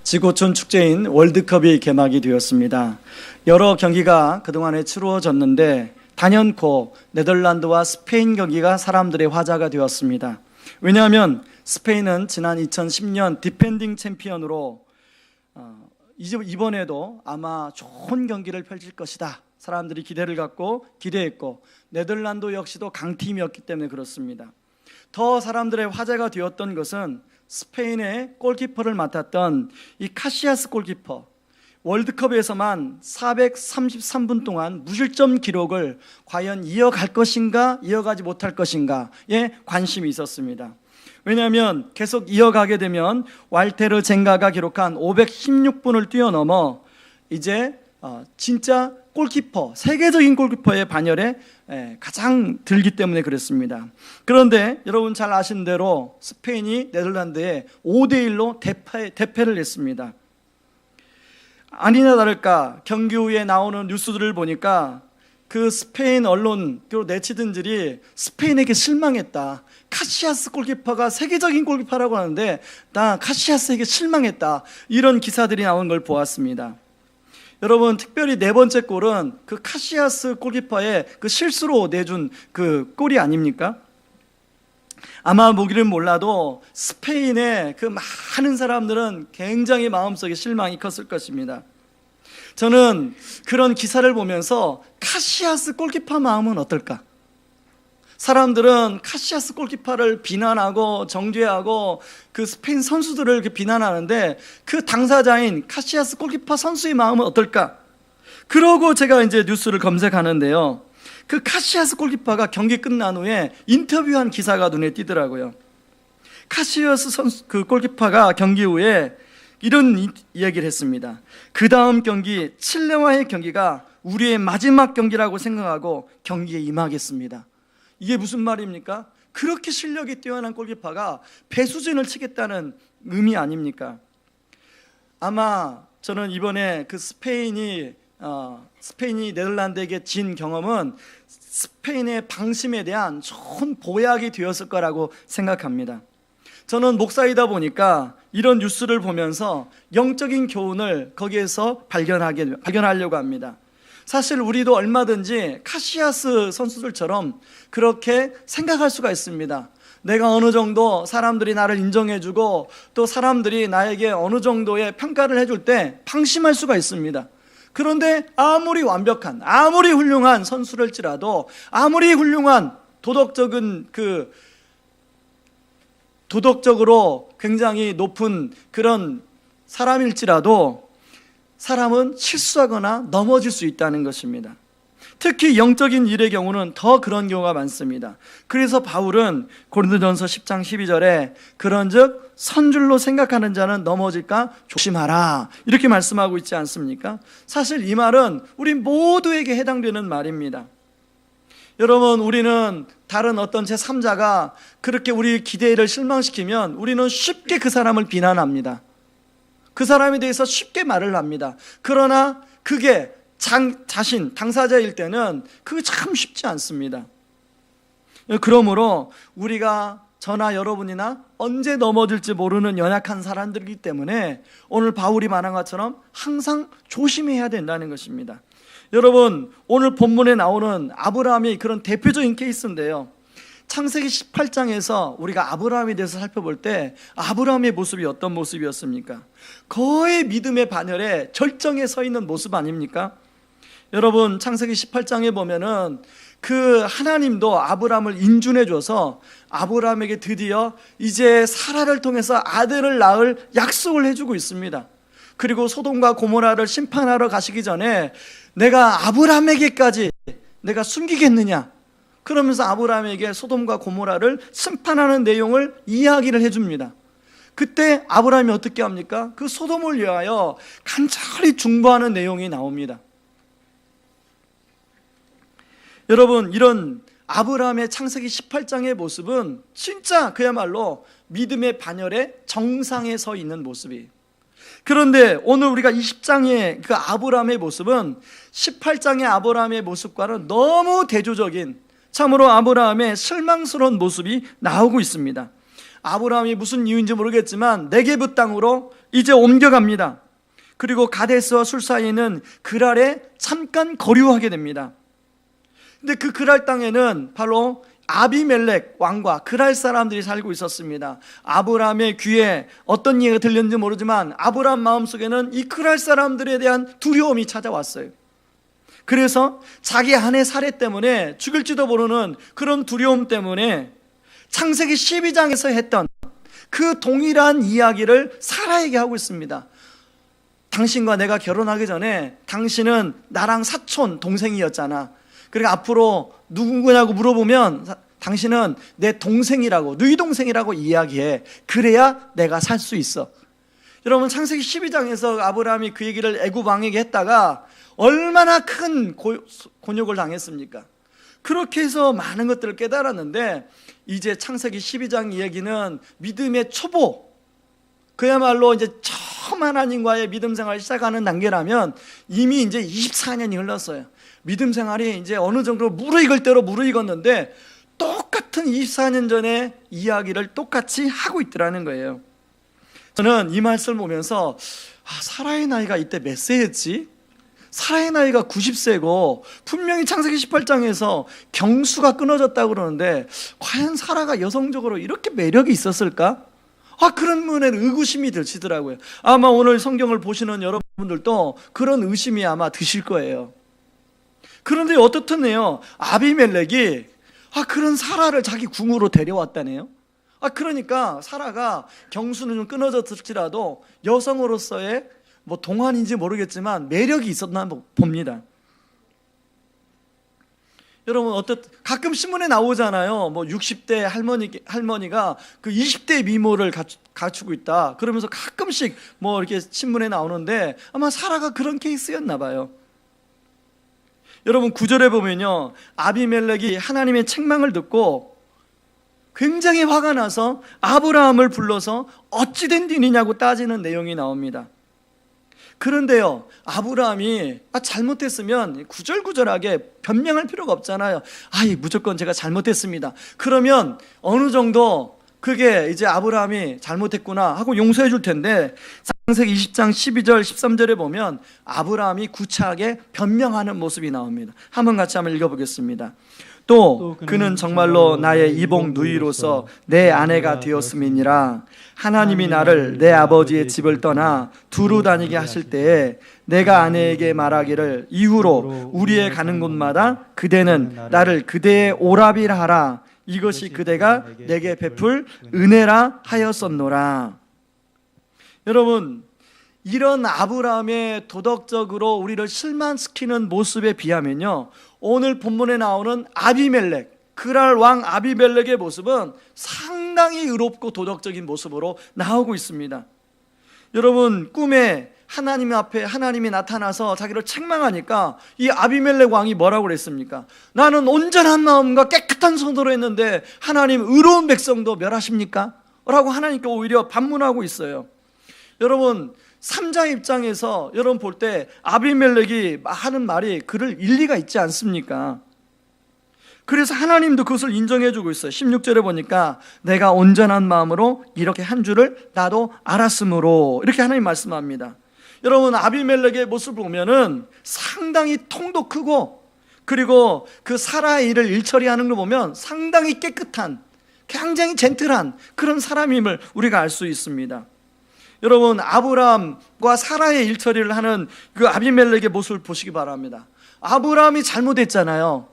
지구촌 축제인 월드컵이 개막이 되었습니다. 여러 경기가 그동안에 치루어졌는데 단연코 네덜란드와 스페인 경기가 사람들의 화제가 되었습니다. 왜냐하면 스페인은 지난 2010년 디펜딩 챔피언으로 이번에도 아마 좋은 경기를 펼칠 것이다, 사람들이 기대를 갖고 기대했고, 네덜란드 역시도 강팀이었기 때문에 그렇습니다. 더 사람들의 화제가 되었던 것은 스페인의 골키퍼를 맡았던 이 카시아스 골키퍼, 월드컵에서만 433분 동안 무실점 기록을 과연 이어갈 것인가 이어가지 못할 것인가에 관심이 있었습니다. 왜냐하면 계속 이어가게 되면 왈테르 젠가가 기록한 516분을 뛰어넘어 이제 진짜 골키퍼, 세계적인 골키퍼의 반열에 가장 들기 때문에 그랬습니다. 그런데 여러분 잘 아시는 대로 스페인이 네덜란드에 5대1로 대패를 했습니다. 아니나 다를까 경기 후에 나오는 뉴스들을 보니까 그 스페인 언론, 그리고 네티즌들이 스페인에게 실망했다, 카시아스 골키퍼가 세계적인 골키퍼라고 하는데 나 카시아스에게 실망했다, 이런 기사들이 나온 걸 보았습니다. 여러분, 특별히 네 번째 골은 그 카시아스 골키퍼의 그 실수로 내준 그 골이 아닙니까? 아마 보기를 몰라도 스페인의 그 많은 사람들은 굉장히 마음속에 실망이 컸을 것입니다. 저는 그런 기사를 보면서 카시아스 골키퍼 마음은 어떨까? 사람들은 카시아스 골키퍼를 비난하고 정죄하고 그 스페인 선수들을 비난하는데 그 당사자인 카시아스 골키퍼 선수의 마음은 어떨까? 그러고 제가 이제 뉴스를 검색하는데요, 그 카시아스 골키퍼가 경기 끝난 후에 인터뷰한 기사가 눈에 띄더라고요. 카시아스 선수, 그 골키퍼가 경기 후에 이런 이야기를 했습니다. 그 다음 경기, 칠레와의 경기가 우리의 마지막 경기라고 생각하고 경기에 임하겠습니다. 이게 무슨 말입니까? 그렇게 실력이 뛰어난 골키퍼가 배수진을 치겠다는 의미 아닙니까? 아마 저는 이번에 그 스페인이 네덜란드에게 진 경험은 스페인의 방심에 대한 좋은 보약이 되었을 거라고 생각합니다. 저는 목사이다 보니까 이런 뉴스를 보면서 영적인 교훈을 거기에서 발견하려고 합니다. 사실 우리도 얼마든지 카시아스 선수들처럼 그렇게 생각할 수가 있습니다. 내가 어느 정도 사람들이 나를 인정해주고 또 사람들이 나에게 어느 정도의 평가를 해줄 때 방심할 수가 있습니다. 그런데 아무리 완벽한, 아무리 훌륭한 선수랄지라도, 아무리 훌륭한 도덕적으로 굉장히 높은 그런 사람일지라도 사람은 실수하거나 넘어질 수 있다는 것입니다. 특히 영적인 일의 경우는 더 그런 경우가 많습니다. 그래서 바울은 고린도전서 10장 12절에 그런즉 선줄로 생각하는 자는 넘어질까 조심하라, 이렇게 말씀하고 있지 않습니까? 사실 이 말은 우리 모두에게 해당되는 말입니다. 여러분, 우리는 다른 어떤 제3자가 그렇게 우리 기대를 실망시키면 우리는 쉽게 그 사람을 비난합니다. 그 사람에 대해서 쉽게 말을 합니다. 그러나 그게 자신, 당사자일 때는 그게 참 쉽지 않습니다. 그러므로 우리가 저나 여러분이나 언제 넘어질지 모르는 연약한 사람들이기 때문에 오늘 바울이 말한 것처럼 항상 조심해야 된다는 것입니다. 여러분, 오늘 본문에 나오는 아브라함이 그런 대표적인 케이스인데요, 창세기 18장에서 우리가 아브라함에 대해서 살펴볼 때 아브라함의 모습이 어떤 모습이었습니까? 거의 믿음의 반열에 절정에 서 있는 모습 아닙니까? 여러분, 창세기 18장에 보면은 그 하나님도 아브라함을 인준해 줘서 아브라함에게 드디어 이제 사라를 통해서 아들을 낳을 약속을 해주고 있습니다. 그리고 소돔과 고모라를 심판하러 가시기 전에 내가 아브라함에게까지 내가 숨기겠느냐, 그러면서 아브라함에게 소돔과 고모라를 심판하는 내용을 이야기를 해줍니다. 그때 아브라함이 어떻게 합니까? 그 소돔을 위하여 간절히 중보하는 내용이 나옵니다. 여러분, 이런 아브라함의 창세기 18장의 모습은 진짜 그야말로 믿음의 반열에 정상에 서 있는 모습이에요. 그런데 오늘 우리가 20장의 그 아브라함의 모습은 18장의 아브라함의 모습과는 너무 대조적인, 참으로 아브라함의 실망스러운 모습이 나오고 있습니다. 아브라함이 무슨 이유인지 모르겠지만 네게브 땅으로 이제 옮겨갑니다. 그리고 가데스와 술 사이에는 그랄에 잠깐 거류하게 됩니다. 근데 그 그랄 땅에는 바로 아비멜렉 왕과 그랄 사람들이 살고 있었습니다. 아브라함의 귀에 어떤 얘기가 들렸는지 모르지만 아브라함 마음속에는 이 그랄 사람들에 대한 두려움이 찾아왔어요. 그래서 자기 아내 사례 때문에 죽을지도 모르는 그런 두려움 때문에 창세기 12장에서 했던 그 동일한 이야기를 사라에게 하고 있습니다. 당신과 내가 결혼하기 전에 당신은 나랑 사촌 동생이었잖아. 그러니까 앞으로 누구냐고 물어보면 당신은 내 동생이라고, 누이 동생이라고 이야기해. 그래야 내가 살 수 있어. 여러분, 창세기 12장에서 아브라함이 그 얘기를 애굽 왕에게 했다가 얼마나 큰 곤욕을 당했습니까? 그렇게 해서 많은 것들을 깨달았는데 이제 창세기 12장 이야기는 믿음의 초보, 그야말로 이제 처음 하나님과의 믿음 생활을 시작하는 단계라면 이미 이제 24년이 흘렀어요. 믿음 생활이 이제 어느 정도 무르익을 대로 무르익었는데 똑같은 24년 전의 이야기를 똑같이 하고 있더라는 거예요. 저는 이 말씀을 보면서 사라의 나이가 이때 몇 세였지? 사라의 나이가 90세고 분명히 창세기 18장에서 경수가 끊어졌다고 그러는데 과연 사라가 여성적으로 이렇게 매력이 있었을까? 그런 분에 의구심이 드시더라고요. 아마 오늘 성경을 보시는 여러분들도 그런 의심이 아마 드실 거예요. 그런데 어떻든요, 아비멜렉이 그런 사라를 자기 궁으로 데려왔다네요. 그러니까 사라가 경수는 좀 끊어졌을지라도 여성으로서의 동안인지 모르겠지만 매력이 있었나 봅니다. 여러분, 가끔 신문에 나오잖아요. 60대 할머니가 그 20대 미모를 갖추고 있다. 그러면서 가끔씩 이렇게 신문에 나오는데 아마 사라가 그런 케이스였나 봐요. 여러분, 9절에 보면요, 아비멜렉이 하나님의 책망을 듣고 굉장히 화가 나서 아브라함을 불러서 어찌 된 일이냐고 따지는 내용이 나옵니다. 그런데요, 아브라함이 잘못했으면 구절구절하게 변명할 필요가 없잖아요. 무조건 제가 잘못했습니다. 그러면 어느 정도 그게 이제 아브라함이 잘못했구나 하고 용서해 줄 텐데, 창세기 20장 12절 13절에 보면 아브라함이 구차하게 변명하는 모습이 나옵니다. 한번 같이 한번 읽어보겠습니다. 또 그는 정말로 나의 이복 누이로서 내 아내가 되었음이니라. 하나님이 나를 내 아버지의 집을 떠나 두루 다니게 하실 때에 내가 아내에게 말하기를 이후로 우리의 가는 곳마다 그대는 나를 그대의 오라비라 하라. 이것이 그대가 내게 베풀 은혜라 하였었노라. 여러분, 이런 아브라함의 도덕적으로 우리를 실망시키는 모습에 비하면요, 오늘 본문에 나오는 아비멜렉, 그랄 왕 아비멜렉의 모습은 상당히 의롭고 도덕적인 모습으로 나오고 있습니다. 여러분, 꿈에 하나님 앞에 하나님이 나타나서 자기를 책망하니까 이 아비멜렉 왕이 뭐라고 그랬습니까? 나는 온전한 마음과 깨끗한 손으로 했는데 하나님 의로운 백성도 멸하십니까? 라고 하나님께 오히려 반문하고 있어요. 여러분, 3자 입장에서 여러분 볼 때 아비멜렉이 하는 말이 그럴 일리가 있지 않습니까? 그래서 하나님도 그것을 인정해주고 있어요. 16절에 보니까 내가 온전한 마음으로 이렇게 한 줄을 나도 알았으므로, 이렇게 하나님 말씀합니다. 여러분, 아비멜렉의 모습을 보면은 상당히 통도 크고, 그리고 그 사라의 일을 일처리하는 걸 보면 상당히 깨끗한, 굉장히 젠틀한 그런 사람임을 우리가 알 수 있습니다. 여러분, 아브라함과 사라의 일처리를 하는 그 아비멜렉의 모습을 보시기 바랍니다. 아브라함이 잘못했잖아요.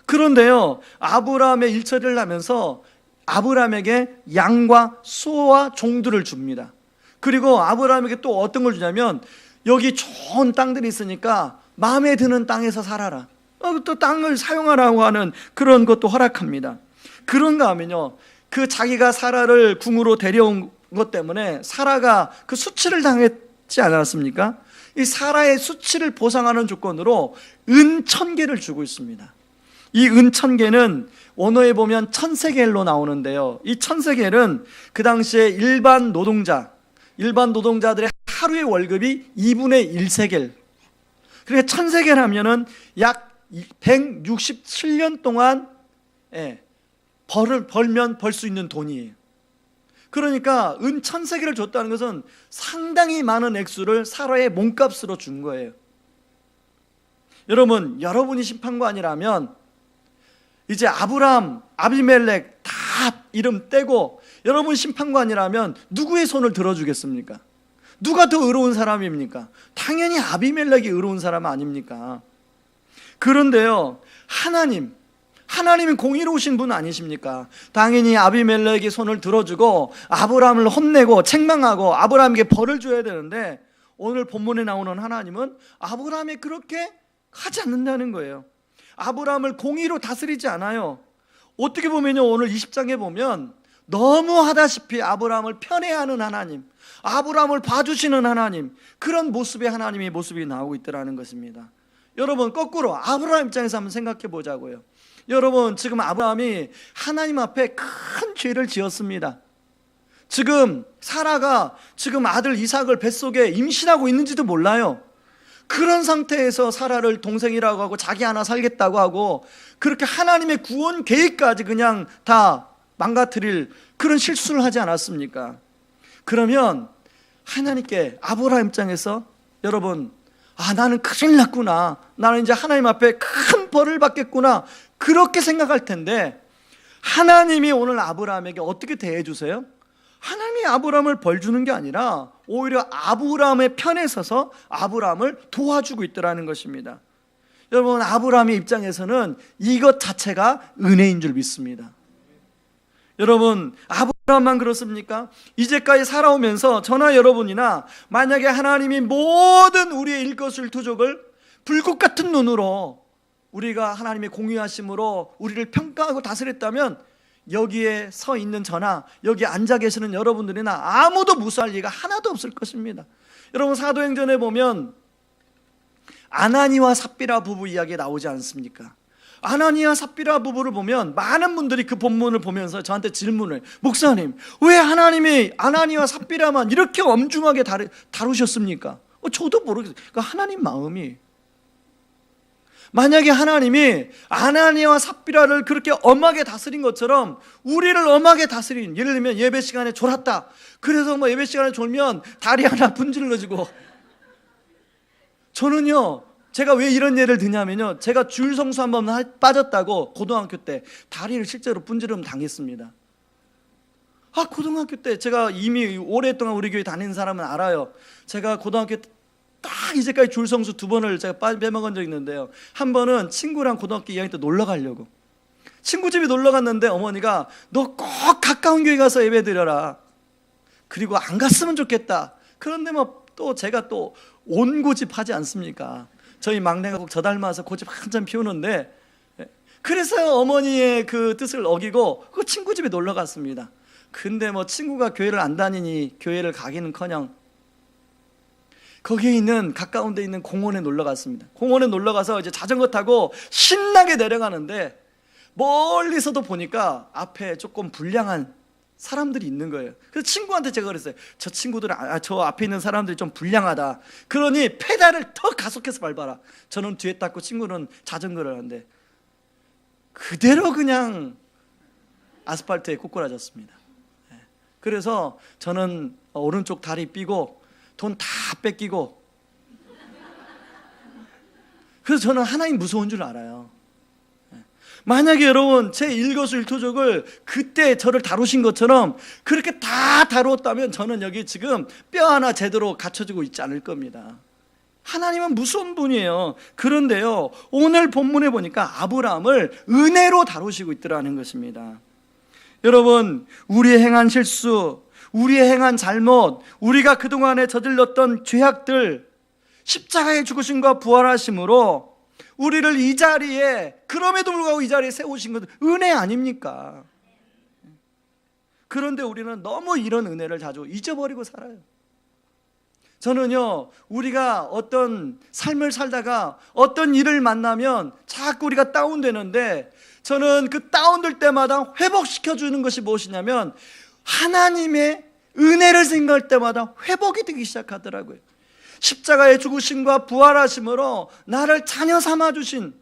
그런데요, 아브라함의 일처리를 하면서 아브라함에게 양과 소와 종들을 줍니다. 그리고 아브라함에게 또 어떤 걸 주냐면, 여기 좋은 땅들이 있으니까 마음에 드는 땅에서 살아라, 또 땅을 사용하라고 하는 그런 것도 허락합니다. 그런가 하면요, 그 자기가 사라를 궁으로 데려온 것 때문에 사라가 그 수치를 당했지 않았습니까? 이 사라의 수치를 보상하는 조건으로 은 1000개를 주고 있습니다. 이 은 1000개는 원어에 보면 1000세겔로 나오는데요, 이 1000세겔은 그 당시에 일반 노동자들의 하루의 월급이 2분의 1세겔, 그러니까 1000세겔 하면은 약 167년 동안 벌면 벌 수 있는 돈이에요. 그러니까 은 1,000세겔을 줬다는 것은 상당히 많은 액수를 사라의 몸값으로 준 거예요. 여러분, 여러분이 심판관이라면 이제 아브람, 아비멜렉 다 이름 떼고 여러분 심판관이라면 누구의 손을 들어주겠습니까? 누가 더 의로운 사람입니까? 당연히 아비멜렉이 의로운 사람 아닙니까? 그런데요, 하나님은 공의로우신 분 아니십니까? 당연히 아비멜렉의 손을 들어주고 아브람을 혼내고 책망하고 아브람에게 벌을 줘야 되는데, 오늘 본문에 나오는 하나님은 아브람이 그렇게 하지 않는다는 거예요. 아브람을 공의로 다스리지 않아요. 어떻게 보면요, 오늘 20장에 보면 너무하다시피 아브람을 편애하는 하나님, 아브람을 봐주시는 하나님, 그런 모습의 하나님의 모습이 나오고 있더라는 것입니다. 여러분, 거꾸로 아브람 입장에서 한번 생각해 보자고요. 여러분, 지금 아브람이 하나님 앞에 큰 죄를 지었습니다. 지금 사라가 지금 아들 이삭을 뱃속에 임신하고 있는지도 몰라요. 그런 상태에서 사라를 동생이라고 하고 자기 하나 살겠다고 하고 그렇게 하나님의 구원 계획까지 그냥 다 망가뜨릴 그런 실수를 하지 않았습니까? 그러면 하나님께 아브라함 입장에서 여러분, 나는 큰일 났구나, 나는 이제 하나님 앞에 큰 벌을 받겠구나, 그렇게 생각할 텐데, 하나님이 오늘 아브라함에게 어떻게 대해 주세요? 하나님이 아브라함을 벌 주는 게 아니라 오히려 아브라함의 편에 서서 아브라함을 도와주고 있더라는 것입니다. 여러분, 아브라함의 입장에서는 이것 자체가 은혜인 줄 믿습니다. 여러분, 아브라함만 그렇습니까? 이제까지 살아오면서 저나 여러분이나 만약에 하나님이 모든 우리의 일거수일투족을 불꽃 같은 눈으로 우리가 하나님의 공의하심으로 우리를 평가하고 다스렸다면, 여기에 서 있는 저나 여기 앉아 계시는 여러분들이나 아무도 무수할 리가 하나도 없을 것입니다. 여러분, 사도행전에 보면 아나니와 삽비라 부부 이야기 나오지 않습니까? 아나니와 삽비라 부부를 보면 많은 분들이 그 본문을 보면서 저한테 질문을, 목사님, 왜 하나님이 아나니와 삽비라만 이렇게 엄중하게 다루셨습니까? 저도 모르겠어요. 그러니까 하나님 마음이, 만약에 하나님이 아나니와 삽비라를 그렇게 엄하게 다스린 것처럼 우리를 엄하게 다스린, 예를 들면 예배 시간에 졸았다, 그래서 예배 시간에 졸면 다리 하나 분질러지고, 저는요, 제가 왜 이런 예를 드냐면요, 제가 주일 성수 한번 빠졌다고 고등학교 때 다리를 실제로 분지름 당했습니다. 고등학교 때 제가 이미 오랫동안 우리 교회 다니는 사람은 알아요. 제가 고등학교 때 딱 이제까지 줄 성수 2번을 제가 빼먹은 적이 있는데요, 한 번은 친구랑 고등학교 2학년 때 놀러 가려고 친구 집에 놀러 갔는데 어머니가 너 꼭 가까운 교회 가서 예배 드려라, 그리고 안 갔으면 좋겠다. 그런데 또 제가 또 온고집 하지 않습니까? 저희 막내가 꼭 저 닮아서 고집 한참 피우는데, 그래서 어머니의 그 뜻을 어기고 그 친구 집에 놀러 갔습니다. 근데 친구가 교회를 안 다니니 교회를 가기는커녕 거기에 있는 가까운 데 있는 공원에 놀러 갔습니다. 공원에 놀러 가서 이제 자전거 타고 신나게 내려가는데 멀리서도 보니까 앞에 조금 불량한 사람들이 있는 거예요. 그래서 친구한테 제가 그랬어요. 저 친구들은 저 앞에 있는 사람들이 좀 불량하다, 그러니 페달을 더 가속해서 밟아라. 저는 뒤에 닦고 친구는 자전거를 하는데 그대로 그냥 아스팔트에 꼬꾸라졌습니다. 그래서 저는 오른쪽 다리 삐고 돈 다 뺏기고, 그래서 저는 하나님 무서운 줄 알아요. 만약에 여러분 제 일거수일투족을 그때 저를 다루신 것처럼 그렇게 다 다루었다면 저는 여기 지금 뼈 하나 제대로 갖춰지고 있지 않을 겁니다. 하나님은 무서운 분이에요. 그런데요, 오늘 본문에 보니까 아브라함을 은혜로 다루시고 있더라는 것입니다. 여러분, 우리의 행한 실수, 우리의 행한 잘못, 우리가 그동안에 저질렀던 죄악들, 십자가의 죽으심과 부활하심으로 우리를 이 자리에, 그럼에도 불구하고 이 자리에 세우신 것은 은혜 아닙니까? 그런데 우리는 너무 이런 은혜를 자주 잊어버리고 살아요. 저는요, 우리가 어떤 삶을 살다가 어떤 일을 만나면 자꾸 우리가 다운되는데, 저는 그 다운될 때마다 회복시켜주는 것이 무엇이냐면 하나님의 은혜를 생각할 때마다 회복이 되기 시작하더라고요. 십자가의 죽으심과 부활하심으로 나를 자녀 삼아주신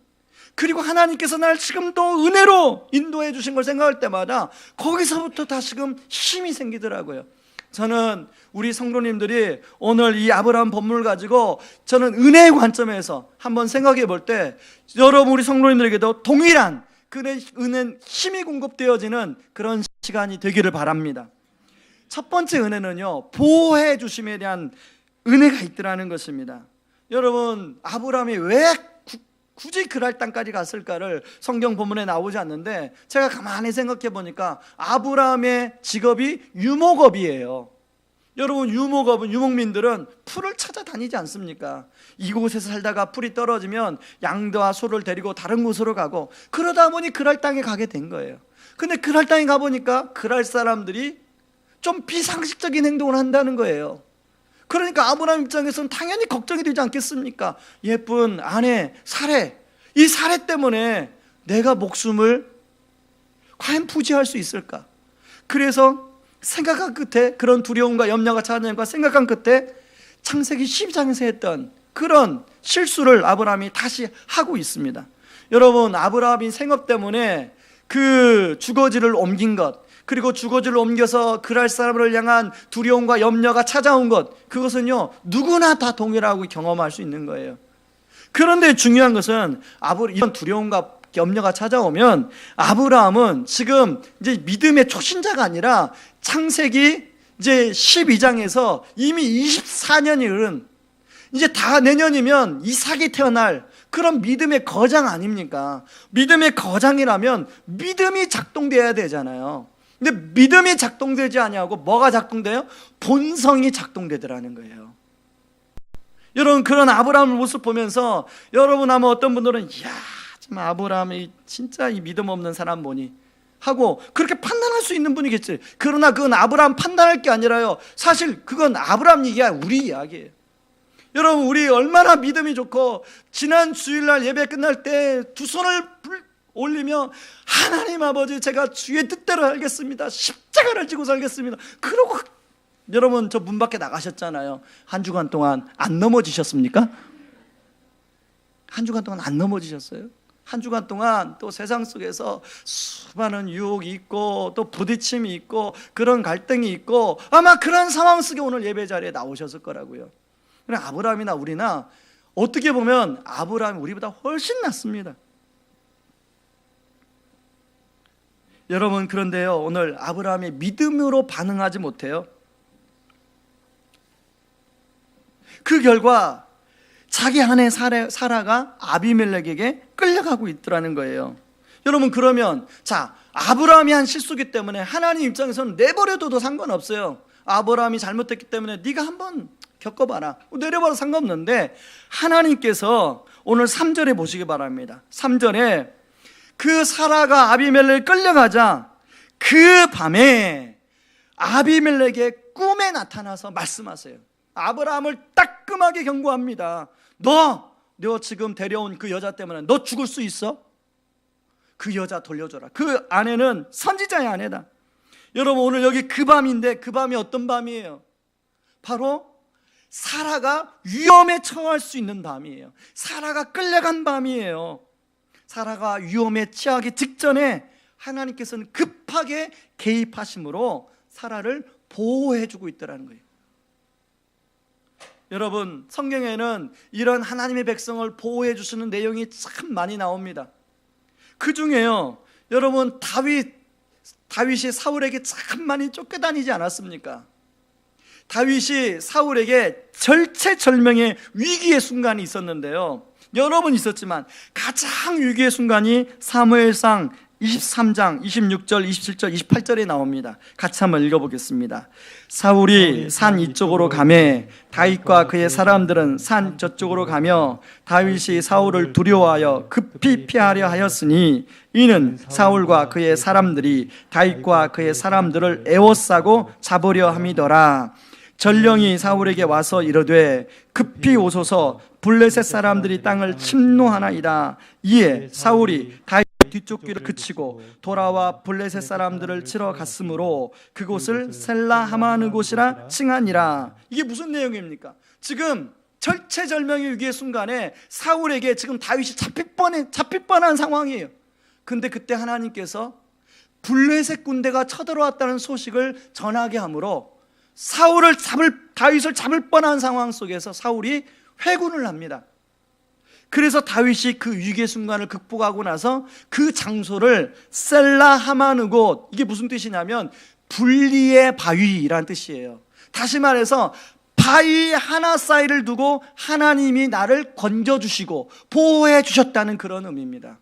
그리고 하나님께서 날 지금도 은혜로 인도해 주신 걸 생각할 때마다 거기서부터 다시금 힘이 생기더라고요. 저는 우리 성도님들이 오늘 이 아브라함 본문을 가지고 저는 은혜의 관점에서 한번 생각해 볼 때 여러분 우리 성도님들에게도 동일한 그런 은혜, 힘이 공급되어지는 그런 시간이 되기를 바랍니다. 첫 번째 은혜는요, 보호해 주심에 대한 은혜가 있더라는 것입니다. 여러분, 아브라함이 왜 굳이 그랄 땅까지 갔을까를 성경 본문에 나오지 않는데 제가 가만히 생각해 보니까 아브라함의 직업이 유목업이에요. 여러분, 유목업은, 유목민들은 풀을 찾아다니지 않습니까? 이곳에서 살다가 풀이 떨어지면 양과 소를 데리고 다른 곳으로 가고, 그러다 보니 그랄 땅에 가게 된 거예요. 근데 그랄 땅에 가보니까 그랄 사람들이 좀 비상식적인 행동을 한다는 거예요. 그러니까 아브라함 입장에서는 당연히 걱정이 되지 않겠습니까? 예쁜 아내 사레, 이 사레 때문에 내가 목숨을 과연 부지할 수 있을까? 그래서 생각한 끝에, 그런 두려움과 염려가 찾아내고 생각한 끝에 창세기 12장에서 했던 그런 실수를 아브라함이 다시 하고 있습니다. 여러분, 아브라함이 생업 때문에 그 주거지를 옮긴 것, 그리고 주거지를 옮겨서 그랄 사람을 향한 두려움과 염려가 찾아온 것, 그것은요 누구나 다 동일하고 경험할 수 있는 거예요. 그런데 중요한 것은 이런 두려움과 염려가 찾아오면 아브라함은 지금 이제 믿음의 초신자가 아니라 창세기 이제 12장에서 이미 24년이 흐른, 이제 다 내년이면 이삭이 태어날 그런 믿음의 거장 아닙니까? 믿음의 거장이라면 믿음이 작동돼야 되잖아요. 근데 믿음이 작동되지 아니하고 뭐가 작동돼요? 본성이 작동되더라는 거예요. 여러분, 그런 아브라함의 모습 보면서 여러분 아마 어떤 분들은 이야, 참 아브라함이 진짜 이 믿음 없는 사람 뭐니 하고 그렇게 판단할 수 있는 분이겠지. 그러나 그건 아브라함 판단할 게 아니라요, 사실 그건 아브라함 얘기야, 우리 이야기예요. 여러분, 우리 얼마나 믿음이 좋고 지난 주일날 예배 끝날 때 두 손을 올리며 하나님 아버지, 제가 주의 뜻대로 살겠습니다, 십자가를 지고 살겠습니다, 그러고 여러분 저 문 밖에 나가셨잖아요. 한 주간 동안 안 넘어지셨습니까? 한 주간 동안 안 넘어지셨어요? 한 주간 동안 또 세상 속에서 수많은 유혹이 있고 또 부딪힘이 있고 그런 갈등이 있고 아마 그런 상황 속에 오늘 예배 자리에 나오셨을 거라고요. 그래, 아브라함이나 우리나 어떻게 보면 아브라함이 우리보다 훨씬 낫습니다. 여러분, 그런데요, 오늘 아브라함이 믿음으로 반응하지 못해요. 그 결과 자기 아내 사라가 아비멜렉에게 끌려가고 있더라는 거예요. 여러분, 그러면 자, 아브라함이 한 실수기 때문에 하나님 입장에서는 내버려둬도 상관없어요. 아브라함이 잘못했기 때문에 네가 한번 겪어봐라, 내려봐도 상관없는데 하나님께서 오늘 3절에 보시기 바랍니다. 3절에 그 사라가 아비멜렉에 끌려가자 그 밤에 아비멜렉의 꿈에 나타나서 말씀하세요. 아브라함을 따끔하게 경고합니다. 너 지금 데려온 그 여자 때문에 너 죽을 수 있어? 그 여자 돌려줘라. 그 아내는 선지자의 아내다. 여러분, 오늘 여기 그 밤인데 그 밤이 어떤 밤이에요? 바로 사라가 위험에 처할 수 있는 밤이에요. 사라가 끌려간 밤이에요. 사라가 위험에 처하기 직전에 하나님께서는 급하게 개입하심으로 사라를 보호해주고 있더라는 거예요. 여러분, 성경에는 이런 하나님의 백성을 보호해 주시는 내용이 참 많이 나옵니다. 그 중에요, 여러분 다윗이 사울에게 참 많이 쫓겨다니지 않았습니까? 다윗이 사울에게 절체절명의 위기의 순간이 있었는데요, 여러 번 있었지만 가장 위기의 순간이 사무엘상 23장 26절, 27절, 28절에 나옵니다. 같이 한번 읽어보겠습니다. 사울이 산 이쪽으로 가매 다윗과 그의 사람들은 산 저쪽으로 가며 다윗이 사울을 두려워하여 급히 피하려 하였으니 이는 사울과 그의 사람들이 다윗과 그의 사람들을 에워싸고 잡으려 함이더라. 전령이 사울에게 와서 이르되 급히 오소서, 블레셋 사람들이 땅을 침노하나이다. 이에 사울이 다윗 뒤쪽 길을 그치고 돌아와 블레셋 사람들을 치러 갔으므로 그곳을 셀라 하마느 곳이라 칭하니라. 이게 무슨 내용입니까? 지금 절체절명의 위기의 순간에 사울에게 지금 다윗이 잡힐 뻔한 상황이에요. 근데 그때 하나님께서 블레셋 군대가 쳐들어왔다는 소식을 전하게 하므로 다윗을 잡을 뻔한 상황 속에서 사울이 회군을 합니다. 그래서 다윗이 그 위기의 순간을 극복하고 나서 그 장소를 셀라 하마누곳, 이게 무슨 뜻이냐면 분리의 바위라는 뜻이에요. 다시 말해서 바위 하나 사이를 두고 하나님이 나를 건져주시고 보호해 주셨다는 그런 의미입니다.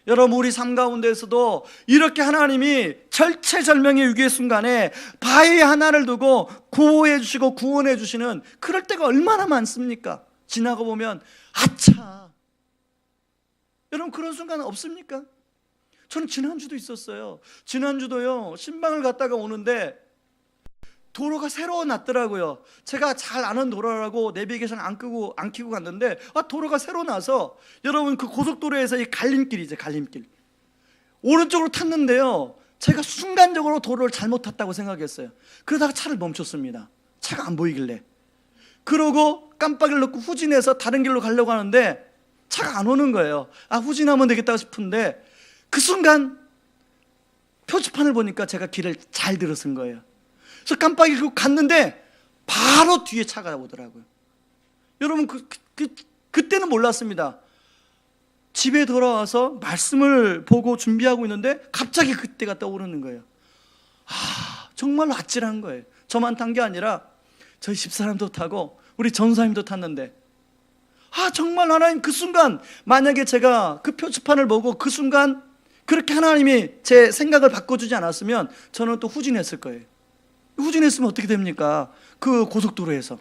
여러분, 우리 삶 가운데에서도 이렇게 하나님이 절체절명의 위기의 순간에 바위 하나를 두고 보호해 주시고 구원해 주시는 그럴 때가 얼마나 많습니까? 지나고 보면 아차, 여러분 그런 순간 없습니까? 저는 지난주도 있었어요. 지난주도요, 신방을 갔다가 오는데 도로가 새로 났더라고요. 제가 잘 아는 도로라고 내비게이션 안 켜고 갔는데 도로가 새로 나서, 여러분 그 고속도로에서 이 갈림길이죠, 갈림길. 오른쪽으로 탔는데요, 제가 순간적으로 도로를 잘못 탔다고 생각했어요. 그러다가 차를 멈췄습니다. 차가 안 보이길래. 그러고 깜빡이를 넣고 후진해서 다른 길로 가려고 하는데 차가 안 오는 거예요. 후진하면 되겠다 싶은데 그 순간 표지판을 보니까 제가 길을 잘 들어선 거예요. 그래서 깜빡이 켜고 갔는데 바로 뒤에 차가 오더라고요. 여러분 그때는 몰랐습니다. 집에 돌아와서 말씀을 보고 준비하고 있는데 갑자기 그때가 떠오르는 거예요. 정말 아찔한 거예요. 저만 탄 게 아니라 저희 집사람도 타고 우리 전사님도 탔는데, 정말 하나님, 그 순간 만약에 제가 그 표지판을 보고 그 순간 그렇게 하나님이 제 생각을 바꿔주지 않았으면 저는 또 후진했을 거예요. 후진했으면 어떻게 됩니까? 그 고속도로에서.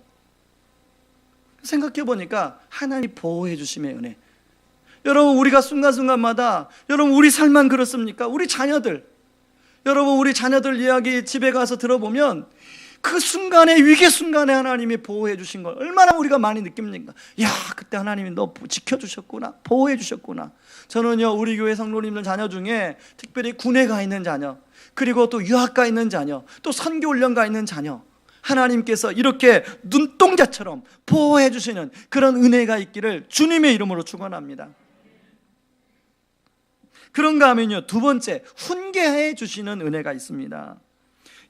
생각해 보니까 하나님 보호해 주심의 은혜. 여러분, 우리가 순간순간마다, 여러분 우리 삶만 그렇습니까? 우리 자녀들, 여러분 우리 자녀들 이야기 집에 가서 들어보면 그 순간에, 위기 순간에 하나님이 보호해 주신 걸 얼마나 우리가 많이 느낍니까? 그때 하나님이 너 지켜주셨구나, 보호해 주셨구나. 저는요, 우리 교회 성도님들 자녀 중에 특별히 군에 가 있는 자녀, 그리고 또 유학 가 있는 자녀, 또 선교 훈련 가 있는 자녀, 하나님께서 이렇게 눈동자처럼 보호해 주시는 그런 은혜가 있기를 주님의 이름으로 축원합니다. 그런가 하면요, 두 번째, 훈계해 주시는 은혜가 있습니다.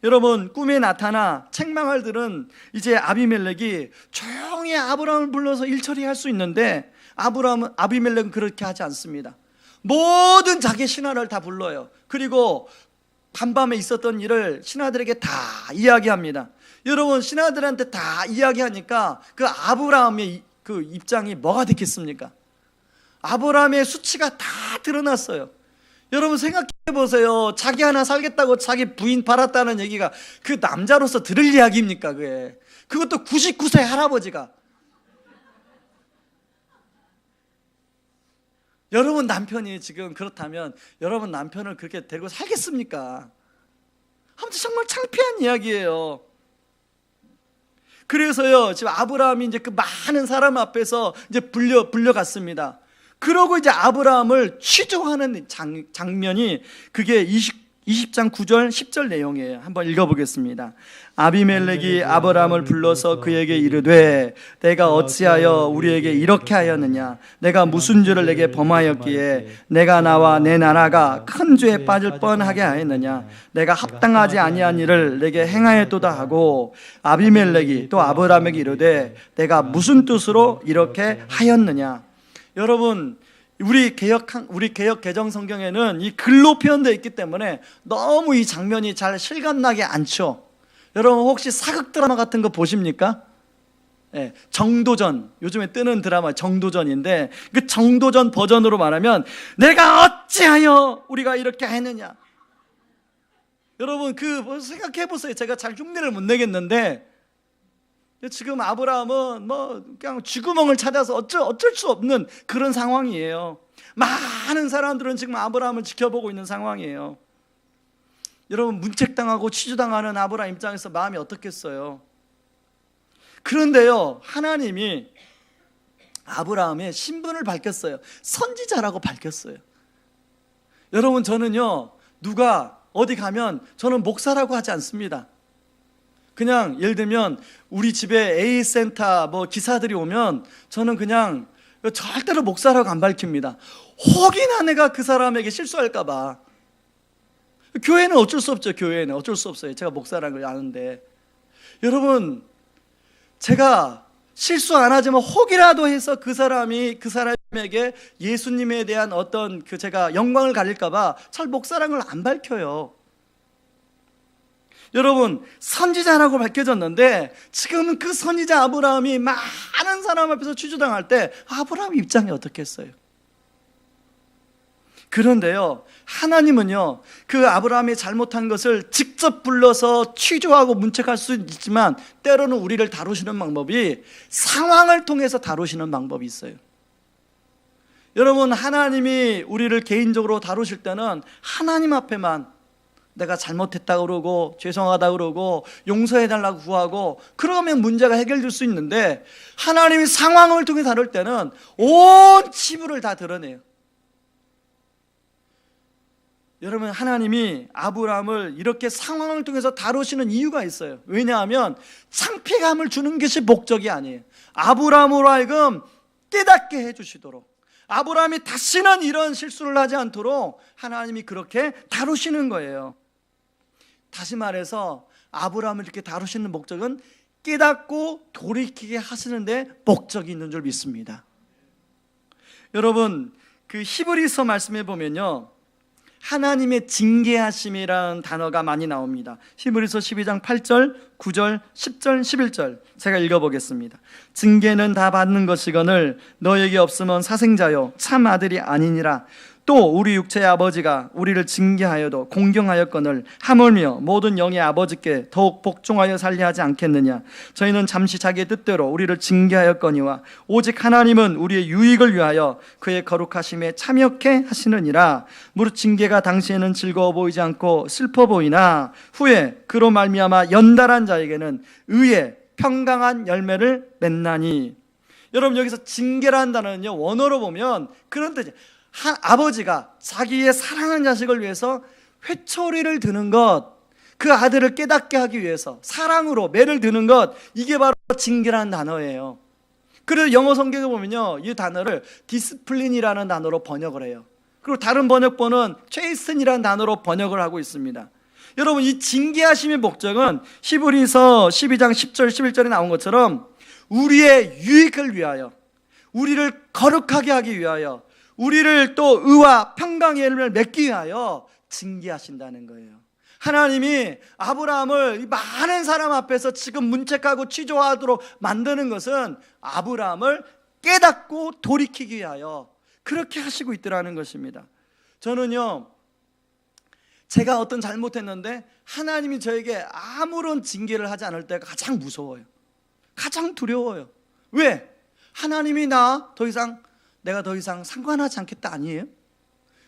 여러분, 꿈에 나타나 책망을 들은 이제 아비멜렉이 조용히 아브라함을 불러서 일 처리할 수 있는데, 아비멜렉은 그렇게 하지 않습니다. 모든 자기 신하를 다 불러요. 그리고 간밤에 있었던 일을 신하들에게 다 이야기합니다. 여러분, 신하들한테 다 이야기하니까 그 아브라함의 그 입장이 뭐가 됐겠습니까? 아브라함의 수치가 다 드러났어요. 여러분 생각해 보세요. 자기 하나 살겠다고 자기 부인 팔았다는 얘기가 그 남자로서 들을 이야기입니까? 그것도 99세 할아버지가. 여러분 남편이 지금 그렇다면 여러분 남편을 그렇게 데리고 살겠습니까? 아무튼 정말 창피한 이야기예요. 그래서요, 지금 아브라함이 이제 그 많은 사람 앞에서 이제 불려갔습니다. 그러고 이제 아브라함을 취조하는 장면이 그게 20장 9절 10절 내용이에요. 한번 읽어보겠습니다. 아비멜렉이 아브라함을 불러서 그에게 이르되 내가 어찌하여 우리에게 이렇게 하였느냐? 내가 무슨 죄를 내게 범하였기에 내가 나와 내 나라가 큰 죄에 빠질 뻔하게 하였느냐? 내가 합당하지 아니한 일을 내게 행하였도다 하고, 아비멜렉이 또 아브라함에게 이르되 내가 무슨 뜻으로 이렇게 하였느냐? 여러분, 우리 개역 개정 성경에는 이 글로 표현되어 있기 때문에 너무 이 장면이 잘 실감나게 않죠. 여러분 혹시 사극 드라마 같은 거 보십니까? 정도전, 요즘에 뜨는 드라마 정도전인데, 그 정도전 버전으로 말하면 내가 어찌하여 우리가 이렇게 했느냐. 여러분 생각해 보세요. 제가 잘 흉내를 못 내겠는데 지금 아브라함은 그냥 쥐구멍을 찾아서 어쩔 수 없는 그런 상황이에요. 많은 사람들은 지금 아브라함을 지켜보고 있는 상황이에요. 여러분, 문책당하고 취조당하는 아브라함 입장에서 마음이 어떻겠어요? 그런데요, 하나님이 아브라함의 신분을 밝혔어요. 선지자라고 밝혔어요. 여러분, 저는요, 누가 어디 가면 저는 목사라고 하지 않습니다. 그냥 예를 들면 우리 집에 A센터 기사들이 오면 저는 그냥 절대로 목사라고 안 밝힙니다. 혹이나 내가 그 사람에게 실수할까 봐. 교회는 어쩔 수 없죠. 교회는 어쩔 수 없어요. 제가 목사라는 걸 아는데. 여러분, 제가 실수 안 하지만 혹이라도 해서 그 사람에게 예수님에 대한 어떤 제가 영광을 가질까 봐 잘 목사라는 걸 안 밝혀요. 여러분, 선지자라고 밝혀졌는데 지금은 그 선지자 아브라함이 많은 사람 앞에서 취조당할 때 아브라함 입장이 어떻겠어요? 그런데요, 하나님은요, 그 아브라함이 잘못한 것을 직접 불러서 취조하고 문책할 수 있지만 때로는 우리를 다루시는 방법이 상황을 통해서 다루시는 방법이 있어요. 여러분, 하나님이 우리를 개인적으로 다루실 때는 하나님 앞에만 내가 잘못했다 그러고 죄송하다 그러고 용서해달라고 구하고 그러면 문제가 해결될 수 있는데, 하나님이 상황을 통해 다룰 때는 온 치부를 다 드러내요. 여러분, 하나님이 아브라함을 이렇게 상황을 통해서 다루시는 이유가 있어요. 왜냐하면 창피감을 주는 것이 목적이 아니에요. 아브라함으로 하여금 깨닫게 해주시도록, 아브라함이 다시는 이런 실수를 하지 않도록 하나님이 그렇게 다루시는 거예요. 다시 말해서 아브라함을 이렇게 다루시는 목적은 깨닫고 돌이키게 하시는데 목적이 있는 줄 믿습니다. 여러분, 그 히브리서 말씀에 보면요, 하나님의 징계하심이라는 단어가 많이 나옵니다. 히브리서 12장 8절, 9절, 10절, 11절 제가 읽어보겠습니다. 징계는 다 받는 것이거늘 너에게 없으면 사생자요 참 아들이 아니니라. 또 우리 육체의 아버지가 우리를 징계하여도 공경하였거늘 하물며 모든 영의 아버지께 더욱 복종하여 살려 하지 않겠느냐. 저희는 잠시 자기의 뜻대로 우리를 징계하였거니와 오직 하나님은 우리의 유익을 위하여 그의 거룩하심에 참여케 하시느니라. 무릇 징계가 당시에는 즐거워 보이지 않고 슬퍼 보이나 후에 그로 말미암아 연달한 자에게는 의의 평강한 열매를 맺나니. 여러분, 여기서 징계라는 단어는요, 원어로 보면 그런 뜻이에요. 아버지가 자기의 사랑하는 자식을 위해서 회초리를 드는 것, 그 아들을 깨닫게 하기 위해서 사랑으로 매를 드는 것, 이게 바로 징계라는 단어예요. 그래서 영어 성경에 보면요, 이 단어를 디스플린이라는 단어로 번역을 해요. 그리고 다른 번역본은 체이슨이라는 단어로 번역을 하고 있습니다. 여러분, 이 징계하심의 목적은 히브리서 12장 10절 11절에 나온 것처럼 우리의 유익을 위하여, 우리를 거룩하게 하기 위하여, 우리를 또 의와 평강의 열매를 맺기 위하여 징계하신다는 거예요. 하나님이 아브라함을 많은 사람 앞에서 지금 문책하고 취조하도록 만드는 것은 아브라함을 깨닫고 돌이키기 위하여 그렇게 하시고 있더라는 것입니다. 저는요, 제가 어떤 잘못했는데 하나님이 저에게 아무런 징계를 하지 않을 때가 가장 무서워요. 가장 두려워요. 왜? 하나님이 내가 더 이상 상관하지 않겠다 아니에요?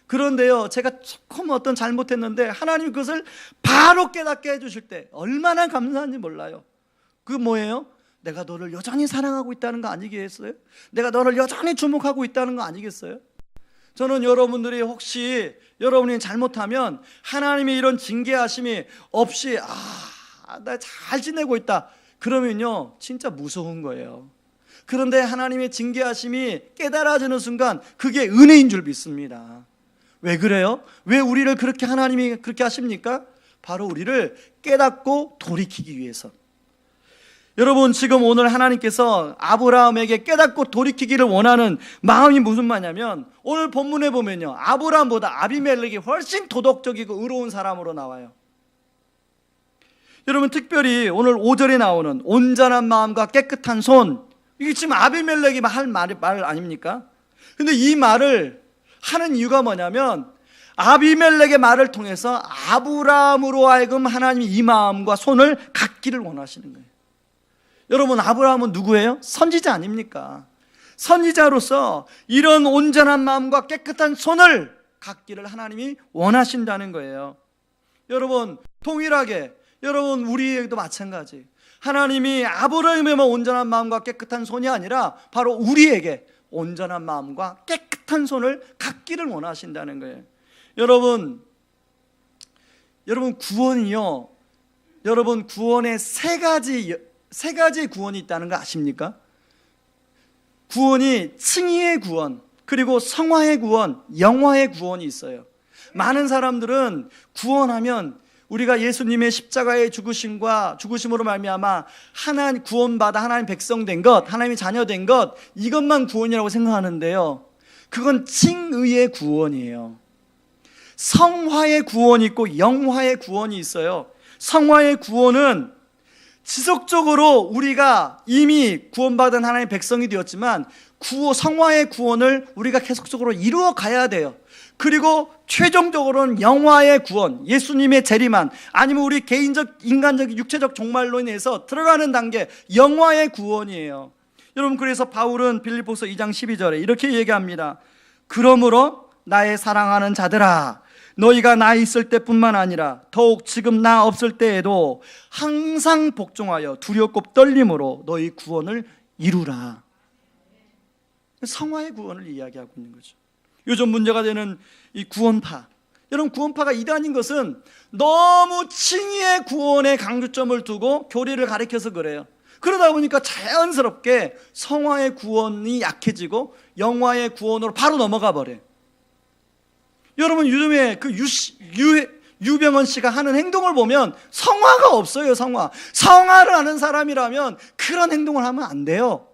그런데요, 제가 조금 어떤 잘못했는데 하나님 그것을 바로 깨닫게 해주실 때 얼마나 감사한지 몰라요. 그게 뭐예요? 내가 너를 여전히 사랑하고 있다는 거 아니겠어요? 내가 너를 여전히 주목하고 있다는 거 아니겠어요? 저는 여러분들이 혹시 여러분이 잘못하면 하나님이 이런 징계하심이 없이 나 잘 지내고 있다 그러면요, 진짜 무서운 거예요. 그런데 하나님의 징계하심이 깨달아지는 순간 그게 은혜인 줄 믿습니다. 왜 그래요? 왜 우리를 그렇게 하나님이 그렇게 하십니까? 바로 우리를 깨닫고 돌이키기 위해서. 여러분, 지금 오늘 하나님께서 아브라함에게 깨닫고 돌이키기를 원하는 마음이 무슨 말이냐면, 오늘 본문에 보면요, 아브라함보다 아비멜렉이 훨씬 도덕적이고 의로운 사람으로 나와요. 여러분, 특별히 오늘 5절에 나오는 온전한 마음과 깨끗한 손, 이게 지금 아비멜렉이 할 말 아닙니까? 근데 이 말을 하는 이유가 뭐냐면 아비멜렉의 말을 통해서 아브라함으로 하여금 하나님이 이 마음과 손을 갖기를 원하시는 거예요. 여러분, 아브라함은 누구예요? 선지자 아닙니까? 선지자로서 이런 온전한 마음과 깨끗한 손을 갖기를 하나님이 원하신다는 거예요. 여러분, 동일하게 여러분 우리에게도 마찬가지. 하나님이 아브라함에만 온전한 마음과 깨끗한 손이 아니라 바로 우리에게 온전한 마음과 깨끗한 손을 갖기를 원하신다는 거예요. 여러분 구원이요, 여러분, 구원에 세 가지의 구원이 있다는 거 아십니까? 구원이 칭의의 구원, 그리고 성화의 구원, 영화의 구원이 있어요. 많은 사람들은 구원하면 우리가 예수님의 십자가의 죽으심으로 말미암아 하나님 구원받아 하나님 백성 된 것, 하나님의 자녀 된 것, 이것만 구원이라고 생각하는데요, 그건 칭의의 구원이에요. 성화의 구원이 있고 영화의 구원이 있어요. 성화의 구원은 지속적으로 우리가 이미 구원받은 하나님의 백성이 되었지만 성화의 구원을 우리가 계속적으로 이루어 가야 돼요. 그리고 최종적으로는 영화의 구원, 예수님의 재림한, 아니면 우리 개인적 인간적 육체적 종말로 인해서 들어가는 단계, 영화의 구원이에요. 여러분, 그래서 바울은 빌립보서 2장 12절에 이렇게 얘기합니다. 그러므로 나의 사랑하는 자들아, 너희가 나 있을 때뿐만 아니라 더욱 지금 나 없을 때에도 항상 복종하여 두렵고 떨림으로 너희 구원을 이루라. 성화의 구원을 이야기하고 있는 거죠. 요즘 문제가 되는 이 구원파, 여러분, 구원파가 이단인 것은 너무 칭의의 구원에 강조점을 두고 교리를 가리켜서 그래요. 그러다 보니까 자연스럽게 성화의 구원이 약해지고 영화의 구원으로 바로 넘어가 버려요. 여러분, 요즘에 그 유병헌 씨가 하는 행동을 보면 성화가 없어요. 성화를 하는 사람이라면 그런 행동을 하면 안 돼요.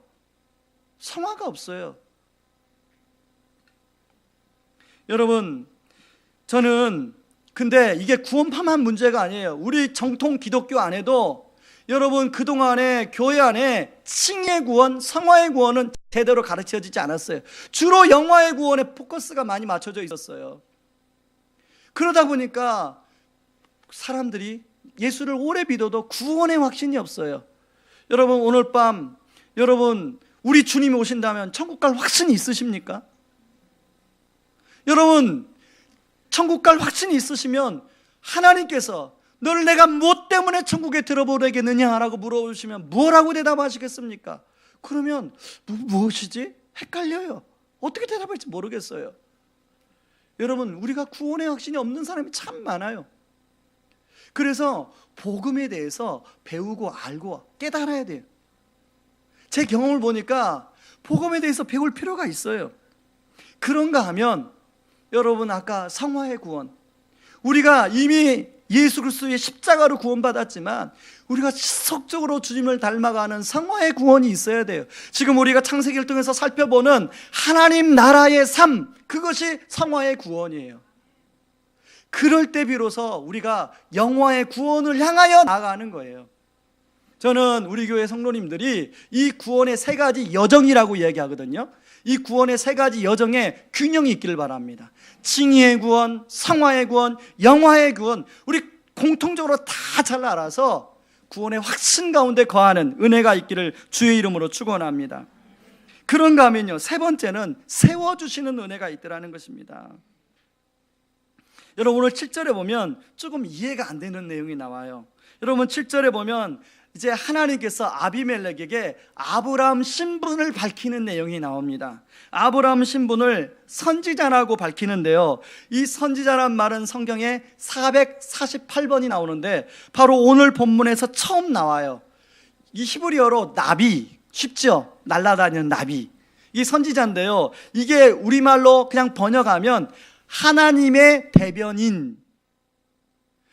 성화가 없어요. 여러분, 저는 근데 이게 구원파만 문제가 아니에요. 우리 정통 기독교 안에도 여러분, 그동안에 교회 안에 칭의 구원, 성화의 구원은 제대로 가르쳐지지 않았어요. 주로 영화의 구원에 포커스가 많이 맞춰져 있었어요. 그러다 보니까 사람들이 예수를 오래 믿어도 구원의 확신이 없어요. 여러분, 오늘 밤 여러분, 우리 주님이 오신다면 천국 갈 확신이 있으십니까? 여러분, 천국 갈 확신이 있으시면 하나님께서 너를 내가 무엇 때문에 천국에 들어보내겠느냐라고 물어보시면 뭐라고 대답하시겠습니까? 그러면 무엇이지? 헷갈려요. 어떻게 대답할지 모르겠어요. 여러분, 우리가 구원의 확신이 없는 사람이 참 많아요. 그래서 복음에 대해서 배우고 알고 깨달아야 돼요. 제 경험을 보니까 복음에 대해서 배울 필요가 있어요. 그런가 하면 여러분, 아까 성화의 구원, 우리가 이미 예수 그리스도의 십자가로 구원받았지만 우리가 지속적으로 주님을 닮아가는 성화의 구원이 있어야 돼요. 지금 우리가 창세기를 통해서 살펴보는 하나님 나라의 삶, 그것이 성화의 구원이에요. 그럴 때 비로소 우리가 영화의 구원을 향하여 나아가는 거예요. 저는 우리 교회 성도님들이 이 구원의 세 가지 여정이라고 이야기하거든요. 이 구원의 세 가지 여정에 균형이 있기를 바랍니다. 칭의의 구원, 성화의 구원, 영화의 구원, 우리 공통적으로 다 잘 알아서 구원의 확신 가운데 거하는 은혜가 있기를 주의 이름으로 축원합니다. 그런가 하면요, 세 번째는 세워주시는 은혜가 있더라는 것입니다. 여러분, 오늘 7절에 보면 조금 이해가 안 되는 내용이 나와요. 여러분, 7절에 보면 이제 하나님께서 아비멜렉에게 아브라함 신분을 밝히는 내용이 나옵니다. 아브라함 신분을 선지자라고 밝히는데요, 이 선지자란 말은 성경에 448번이 나오는데 바로 오늘 본문에서 처음 나와요. 이 히브리어로 나비, 쉽죠? 날아다니는 나비, 이 선지자인데요, 이게 우리말로 그냥 번역하면 하나님의 대변인.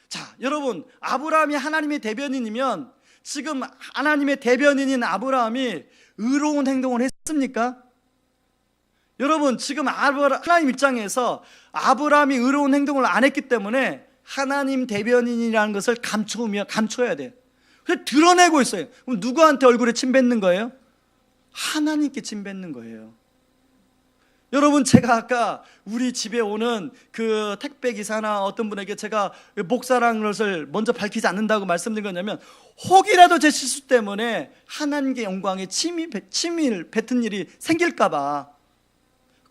자, 여러분, 아브라함이 하나님의 대변인이면 지금 하나님의 대변인인 아브라함이 의로운 행동을 했습니까? 여러분, 지금 하나님 입장에서 아브라함이 의로운 행동을 안 했기 때문에 하나님 대변인이라는 것을 감춰야 돼요. 그래서 드러내고 있어요. 그럼 누구한테 얼굴에 침 뱉는 거예요? 하나님께 침 뱉는 거예요. 여러분, 제가 아까 우리 집에 오는 그 택배 기사나 어떤 분에게 제가 목사라는 것을 먼저 밝히지 않는다고 말씀드린 거냐면, 혹이라도 제 실수 때문에 하나님께 영광에 침을 뱉은 일이 생길까 봐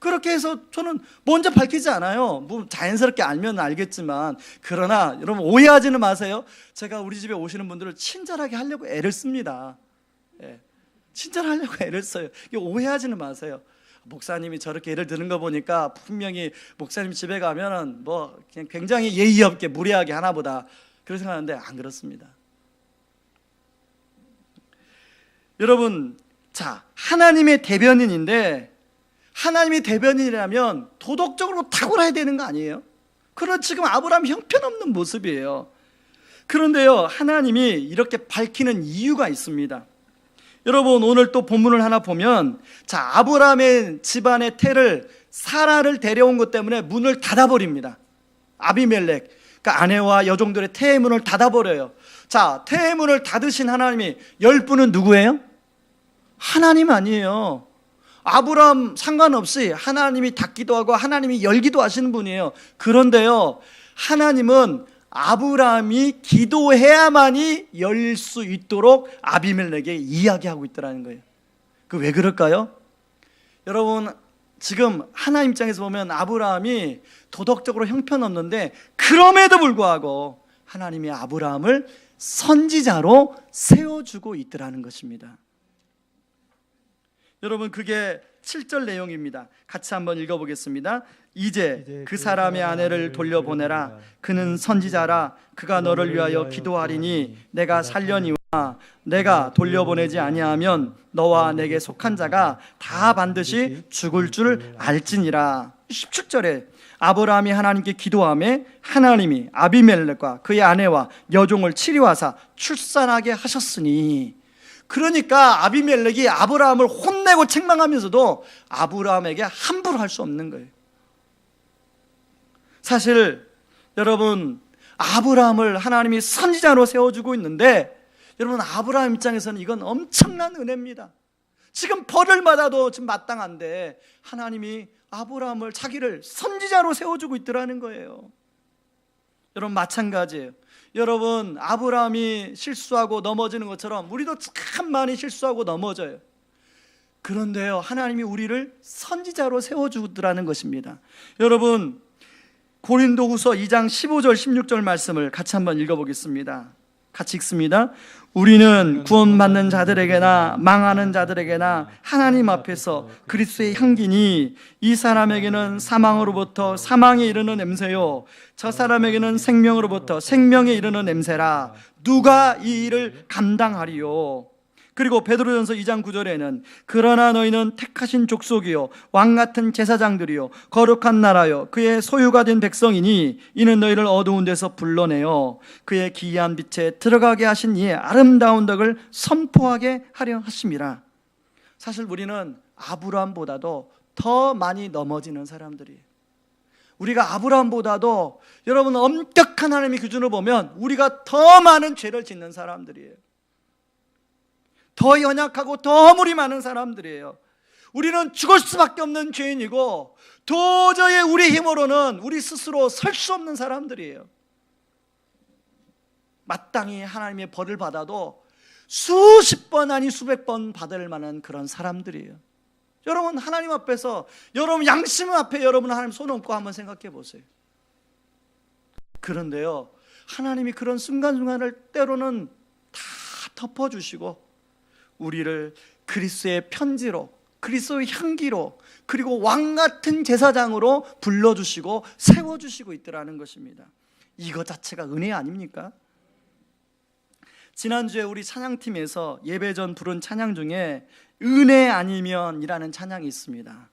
그렇게 해서 저는 먼저 밝히지 않아요. 뭐 자연스럽게 알면 알겠지만, 그러나 여러분, 오해하지는 마세요. 제가 우리 집에 오시는 분들을 친절하게 하려고 애를 씁니다. 친절하려고 애를 써요. 오해하지는 마세요. 목사님이 저렇게 예를 드는 거 보니까 분명히 목사님 집에 가면은 뭐 그냥 굉장히 예의 없게 무례하게 하나 보다, 그렇게 생각하는데 안 그렇습니다. 여러분, 자, 하나님의 대변인인데 하나님의 대변인이라면 도덕적으로 탁월해야 되는 거 아니에요? 그런 지금 아브라함 형편없는 모습이에요. 그런데요, 하나님이 이렇게 밝히는 이유가 있습니다. 여러분, 오늘 또 본문을 하나 보면, 자, 아브라함의 집안의 태를 사라를 데려온 것 때문에 문을 닫아버립니다. 아비멜렉, 그러니까 아내와 여종들의 태의 문을 닫아버려요. 자, 태의 문을 닫으신 하나님이 열 분은 누구예요? 하나님 아니에요. 아브라함 상관없이 하나님이 닫기도 하고 하나님이 열기도 하시는 분이에요. 그런데요, 하나님은 아브라함이 기도해야만이 열 수 있도록 아비멜렉에게 이야기하고 있더라는 거예요. 그 왜 그럴까요? 여러분, 지금 하나님 입장에서 보면 아브라함이 도덕적으로 형편없는데 그럼에도 불구하고 하나님이 아브라함을 선지자로 세워주고 있더라는 것입니다. 여러분, 그게 7절 내용입니다. 같이 한번 읽어보겠습니다. 이제 그 사람의 아내를 돌려보내라. 그는 선지자라. 그가 너를 위하여 기도하리니 내가 살려니와 내가 돌려보내지 아니하면 너와 내게 속한 자가 다 반드시 죽을 줄 알지니라. 17절에 아브라함이 하나님께 기도하며 하나님이 아비멜렉과 그의 아내와 여종을 치료하사 출산하게 하셨으니, 그러니까 아비멜렉이 아브라함을 혼내고 책망하면서도 아브라함에게 함부로 할 수 없는 거예요. 사실 여러분, 아브라함을 하나님이 선지자로 세워주고 있는데, 여러분, 아브라함 입장에서는 이건 엄청난 은혜입니다. 지금 벌을 받아도 지금 마땅한데 하나님이 아브라함을 자기를 선지자로 세워주고 있더라는 거예요. 여러분, 마찬가지예요. 여러분, 아브라함이 실수하고 넘어지는 것처럼 우리도 참 많이 실수하고 넘어져요. 그런데요, 하나님이 우리를 선지자로 세워주더라는 것입니다. 여러분, 고린도후서 2장 15절 16절 말씀을 같이 한번 읽어보겠습니다. 같이 읽습니다. 우리는 구원받는 자들에게나 망하는 자들에게나 하나님 앞에서 그리스도의 향기니 이 사람에게는 사망으로부터 사망에 이르는 냄새요 저 사람에게는 생명으로부터 생명에 이르는 냄새라. 누가 이 일을 감당하리요? 그리고 베드로전서 2장 9절에는 그러나 너희는 택하신 족속이요 왕같은 제사장들이요 거룩한 나라요 그의 소유가 된 백성이니 이는 너희를 어두운 데서 불러내어 그의 기이한 빛에 들어가게 하신 이의 아름다운 덕을 선포하게 하려 하심이라. 사실 우리는 아브라함보다도 더 많이 넘어지는 사람들이에요. 우리가 아브라함보다도, 여러분, 엄격한 하나님의 기준으로 보면 우리가 더 많은 죄를 짓는 사람들이에요. 더 연약하고 더 허물이 많은 사람들이에요. 우리는 죽을 수밖에 없는 죄인이고 도저히 우리 힘으로는 우리 스스로 설 수 없는 사람들이에요. 마땅히 하나님의 벌을 받아도 수십 번 아니 수백 번 받을 만한 그런 사람들이에요. 여러분, 하나님 앞에서, 여러분 양심 앞에 여러분 하나님 손 얹고 한번 생각해 보세요. 그런데요, 하나님이 그런 순간순간을 때로는 다 덮어주시고 우리를 그리스도의 편지로, 그리스도의 향기로, 그리고 왕같은 제사장으로 불러주시고 세워주시고 있더라는 것입니다. 이것 자체가 은혜 아닙니까? 지난주에 우리 찬양팀에서 예배 전 부른 찬양 중에 은혜 아니면 이라는 찬양이 있습니다.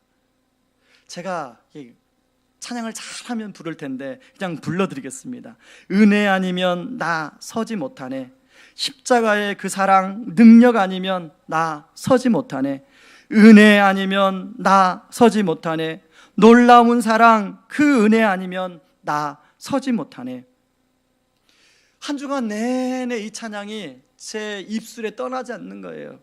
제가 찬양을 잘하면 부를 텐데 그냥 불러드리겠습니다. 은혜 아니면 나 서지 못하네. 십자가의 그 사랑 능력 아니면 나 서지 못하네. 은혜 아니면 나 서지 못하네. 놀라운 사랑 그 은혜 아니면 나 서지 못하네. 한 주간 내내 이 찬양이 제 입술에 떠나지 않는 거예요.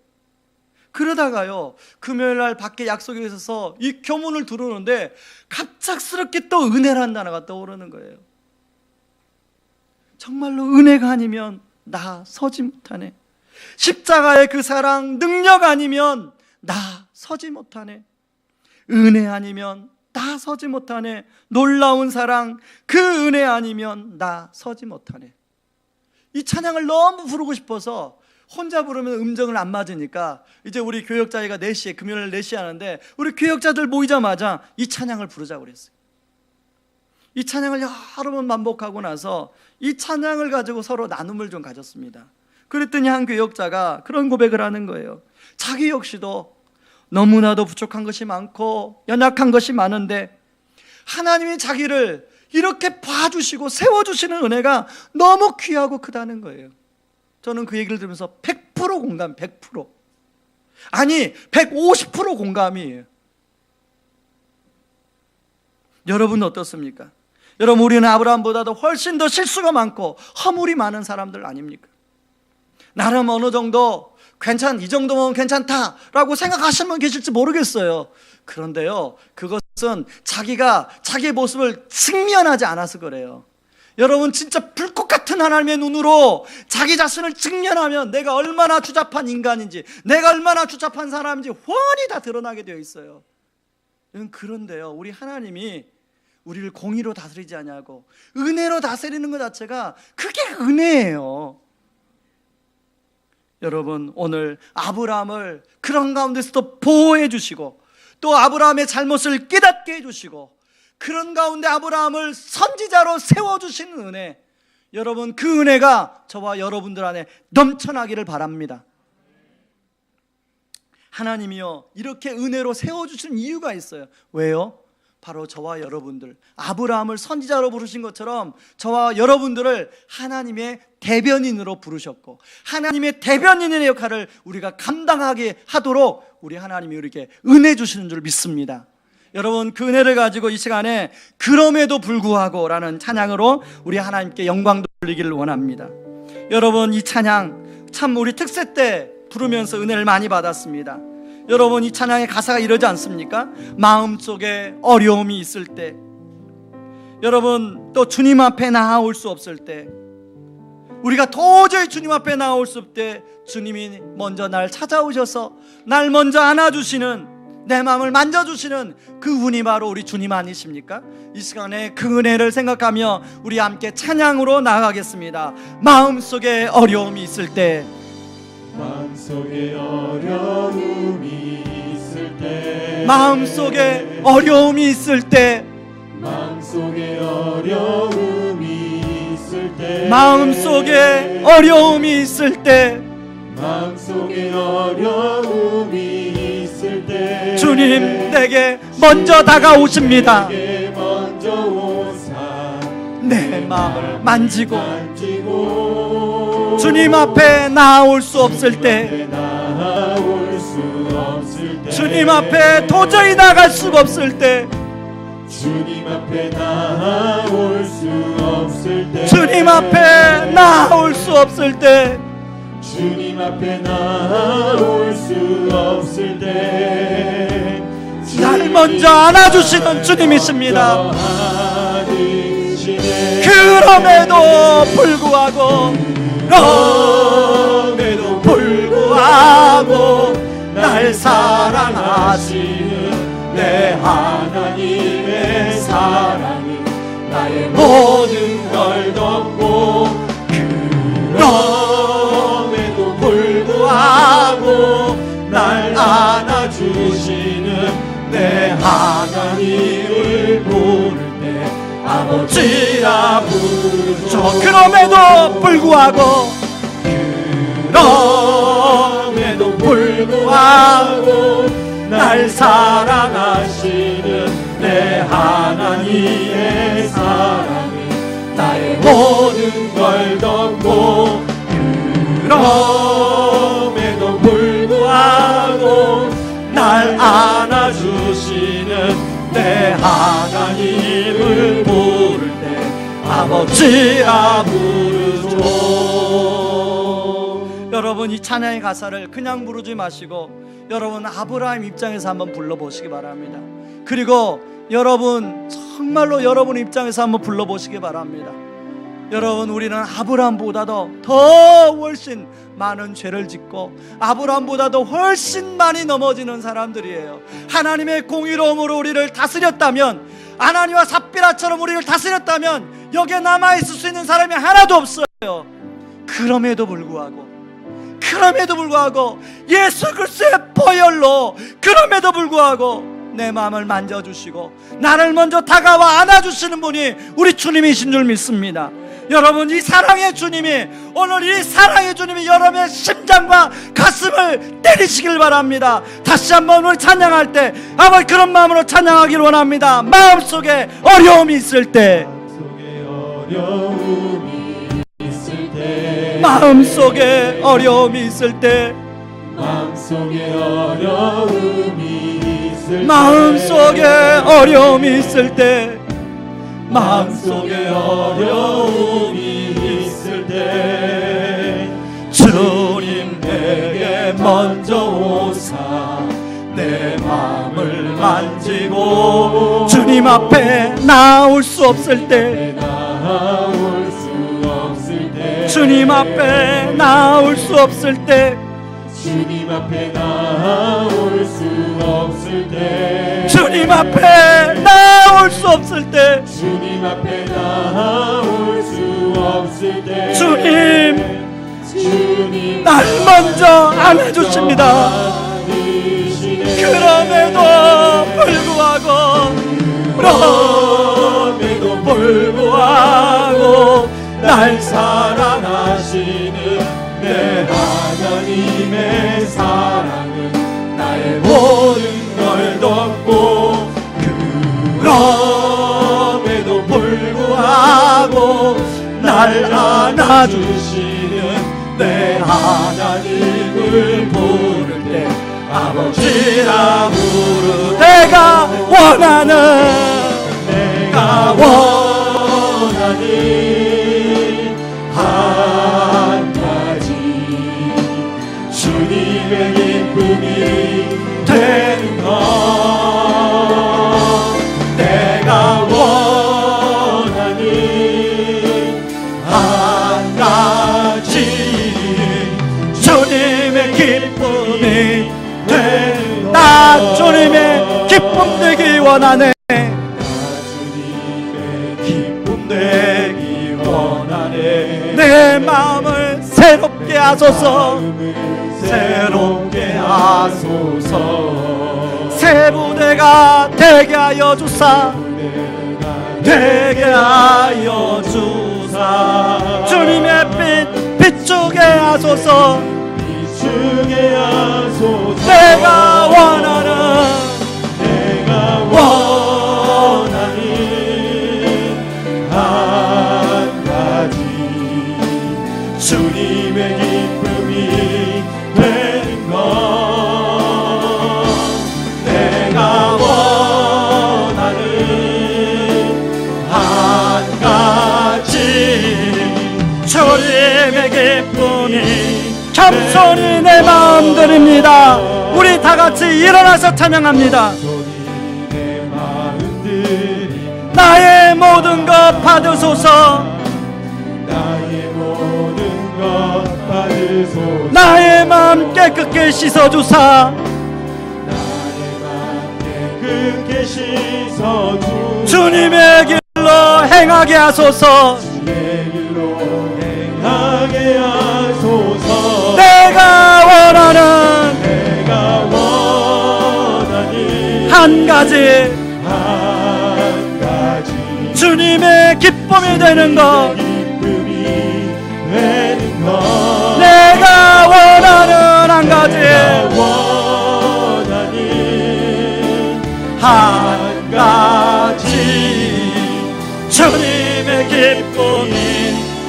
그러다가요, 금요일날 밖에 약속에 있어서 이 교문을 들어오는데 갑작스럽게 또 은혜라는 단어가 떠오르는 거예요. 정말로 은혜가 아니면 나 서지 못하네. 십자가의 그 사랑 능력 아니면 나 서지 못하네. 은혜 아니면 나 서지 못하네. 놀라운 사랑 그 은혜 아니면 나 서지 못하네. 이 찬양을 너무 부르고 싶어서 혼자 부르면 음정을 안 맞으니까 이제 우리 교역자회가 4시에, 금요일 4시에 하는데 우리 교역자들 모이자마자 이 찬양을 부르자고 그랬어요. 이 찬양을 여러 번 반복하고 나서 이 찬양을 가지고 서로 나눔을 좀 가졌습니다. 그랬더니 한 교역자가 그런 고백을 하는 거예요. 자기 역시도 너무나도 부족한 것이 많고 연약한 것이 많은데 하나님이 자기를 이렇게 봐주시고 세워주시는 은혜가 너무 귀하고 크다는 거예요. 저는 그 얘기를 들으면서 100% 공감, 100%. 아니 150% 공감이에요. 여러분은 어떻습니까? 여러분, 우리는 아브라함보다도 훨씬 더 실수가 많고 허물이 많은 사람들 아닙니까? 나름 어느 정도 이 정도면 괜찮다라고 생각하시는 분 계실지 모르겠어요. 그런데요, 그것은 자기가 자기의 모습을 직면하지 않아서 그래요. 여러분, 진짜 불꽃 같은 하나님의 눈으로 자기 자신을 직면하면 내가 얼마나 추잡한 인간인지, 내가 얼마나 추잡한 사람인지 훤히 다 드러나게 되어 있어요. 그런데요, 우리 하나님이 우리를 공의로 다스리지 않냐고 은혜로 다스리는 것 자체가 그게 은혜예요. 여러분, 오늘 아브라함을 그런 가운데서도 보호해 주시고 또 아브라함의 잘못을 깨닫게 해주시고 그런 가운데 아브라함을 선지자로 세워주시는 은혜, 여러분, 그 은혜가 저와 여러분들 안에 넘쳐나기를 바랍니다. 하나님이요, 이렇게 은혜로 세워주시는 이유가 있어요. 왜요? 바로 저와 여러분들, 아브라함을 선지자로 부르신 것처럼 저와 여러분들을 하나님의 대변인으로 부르셨고 하나님의 대변인의 역할을 우리가 감당하게 하도록 우리 하나님이 우리에게 은혜 주시는 줄 믿습니다. 여러분, 그 은혜를 가지고 이 시간에 그럼에도 불구하고 라는 찬양으로 우리 하나님께 영광 돌리기를 원합니다. 여러분, 이 찬양 참 우리 특세 때 부르면서 은혜를 많이 받았습니다. 여러분, 이 찬양의 가사가 이러지 않습니까? 마음속에 어려움이 있을 때, 여러분, 또 주님 앞에 나아올 수 없을 때, 우리가 도저히 주님 앞에 나아올 수 없을 때 주님이 먼저 날 찾아오셔서 날 먼저 안아주시는, 내 마음을 만져주시는 그 분이 바로 우리 주님 아니십니까? 이 시간에 그 은혜를 생각하며 우리 함께 찬양으로 나아가겠습니다. 마음속에 어려움이 있을 때, 마음속에 어려움이 있을 때, 마음속에 어려움이 있을 때, 마음속에 어려움이 있을 때, 마음속에 어려움이 있을 때, 마음속에 어려움이 있을 때 주님 내게 먼저 다가오십니다. 내게 먼저 오사 내 마음을 만지고 만지고 주님 앞에 나아올 수 없을 때, 나아올 수 없을 때, 주님 앞에 도저히 나갈 수가 없을 때, 주님 앞에 나아올 수 없을 때, 주님 앞에 나아올 수 없을 때, 주님 앞에 나아올 수 없을 때 날 먼저 안아주시는 주님이십니다. 그럼에도 불구하고 날 사랑하시는 내 하나님의 사랑이 나의 모든 걸 덮고, 그럼에도 불구하고 날 안아주시는 내 하나님을 부를 때 아버지라 부르죠. 그럼에도 불구하고 날 사랑하시는 내 하나님의 사랑이 나의 모든 걸 덮고, 그럼에도 불구하고 날 안아주시는 내 하나님을 부를 때 아버지라 부르죠. 여러분, 이 찬양의 가사를 그냥 부르지 마시고 여러분 아브라함 입장에서 한번 불러보시기 바랍니다. 그리고 여러분 정말로 여러분 입장에서 한번 불러보시기 바랍니다. 여러분, 우리는 아브라함보다도 더 훨씬 많은 죄를 짓고 아브라함보다도 훨씬 많이 넘어지는 사람들이에요. 하나님의 공의로움으로 우리를 다스렸다면, 아나니와 삽비라처럼 우리를 다스렸다면 여기에 남아있을 수 있는 사람이 하나도 없어요. 그럼에도 불구하고 예수 그리스도의 보혈로, 그럼에도 불구하고 내 마음을 만져주시고 나를 먼저 다가와 안아주시는 분이 우리 주님이신 줄 믿습니다. 여러분, 이 사랑의 주님이, 오늘 이 사랑의 주님이 여러분의 심장과 가슴을 때리시길 바랍니다. 다시 한번 우리 찬양할 때 아버지 그런 마음으로 찬양하길 원합니다. 마음속에 어려움이 있을 때, 마음속에 어려움이 있을 때, 마음속에 어려움이 있을 때, 마음속에 어려움이 있을 때, 마음속에 어려움이 있을 때 주님 내게 먼저 오사 내 마음을 만지고 주님 앞에 나올 수 없을 때, 나올 수 없을 때, 주님 앞에 나올 수 없을 때, 주님 앞에 나올 수 없을 때, 주님 앞에 나올 수 없을 때, 주님 앞에 나올 수 없을 때, 주님 주님 날 먼저 안아주십니다. 그럼에도 불구하고 날 사랑하시는 내 하나님의 사랑은 나의 모든 걸 덮고, 그럼에도 불구하고 날 안아주시는 내 하나님을 부를 때 아버지라 부르. 내가 원하는 한 가지, 주님의 기쁨이 되는 것. 내가 원하는 한 가지, 주님의 기쁨이 되는 것. 나 주님의 기쁨 되기 원하네. 되기 원하네. 내 마음을 새롭게 하소서. 새롭게 하소서. 새 부대가 되게 하여 주사. 되게 하여 주사. 주님의 빛 비추게 하소서. 비추게 하소서. 내가 원하는 한 가지, 주님의 기쁨이 되는 것. 내가 원하는 한 가지, 주님의 기쁨이 겸손히 내 마음 드립니다. 우리 다 같이 일어나서 찬양합니다. 나의 모든 것 받으소서. 나의 모든 것 받으소서. 나의 마음 깨끗게 씻어주사. 나의 마음 깨끗게 씻어주사. 주님의 길로 행하게 하소서. 주의 길로 행하게 하소서. 내가 원하는 한 가지, 주님의 기쁨이 되는 것. 내가 원하는 한 가지, 한 가지, 주님의 기쁨이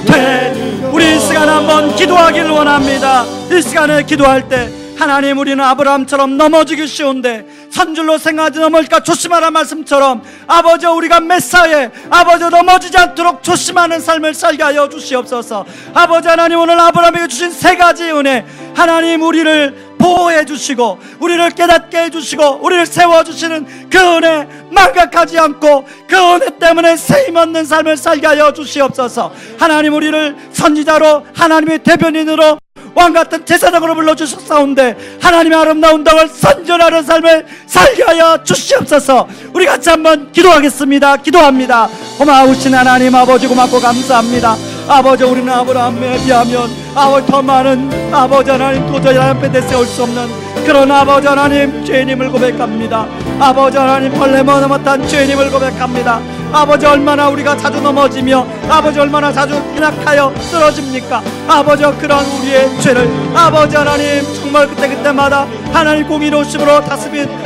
되는 것. 우리 이 시간 한번 기도하기를 원합니다. 이 시간에 기도할 때 하나님, 우리는 아브라함처럼 넘어지기 쉬운데 선줄로 생각하지 넘어질까 조심하라 말씀처럼 아버지, 우리가 메사에 아버지 넘어지지 않도록 조심하는 삶을 살게 하여 주시옵소서. 아버지 하나님, 오늘 아브라함에게 주신 세 가지 은혜, 하나님 우리를 보호해 주시고 우리를 깨닫게 해주시고 우리를 세워주시는 그 은혜 망각하지 않고 그 은혜 때문에 세임 얻는 삶을 살게 하여 주시옵소서. 하나님, 우리를 선지자로 하나님의 대변인으로 왕같은 제사장으로 불러주셨사온데 하나님의 아름다운 덕을 선전하는 삶을 살게 하여 주시옵소서. 우리 같이 한번 기도하겠습니다. 기도합니다. 고마우신 하나님 아버지, 고맙고 감사합니다. 아버지, 우리는 아브라함에 비하면 아버지 더 많은 아버지 하나님 도저히 하나님 앞에 내세울 수 없는 그런 아버지 하나님 죄인임을 고백합니다. 아버지 하나님 벌레 못한 죄인임을 고백합니다. 아버지 얼마나 우리가 자주 넘어지며 아버지 얼마나 자주 연약하여 쓰러집니까? 아버지 그런 우리의 죄를 아버지 하나님 정말 그때마다 하나님 공의로우심으로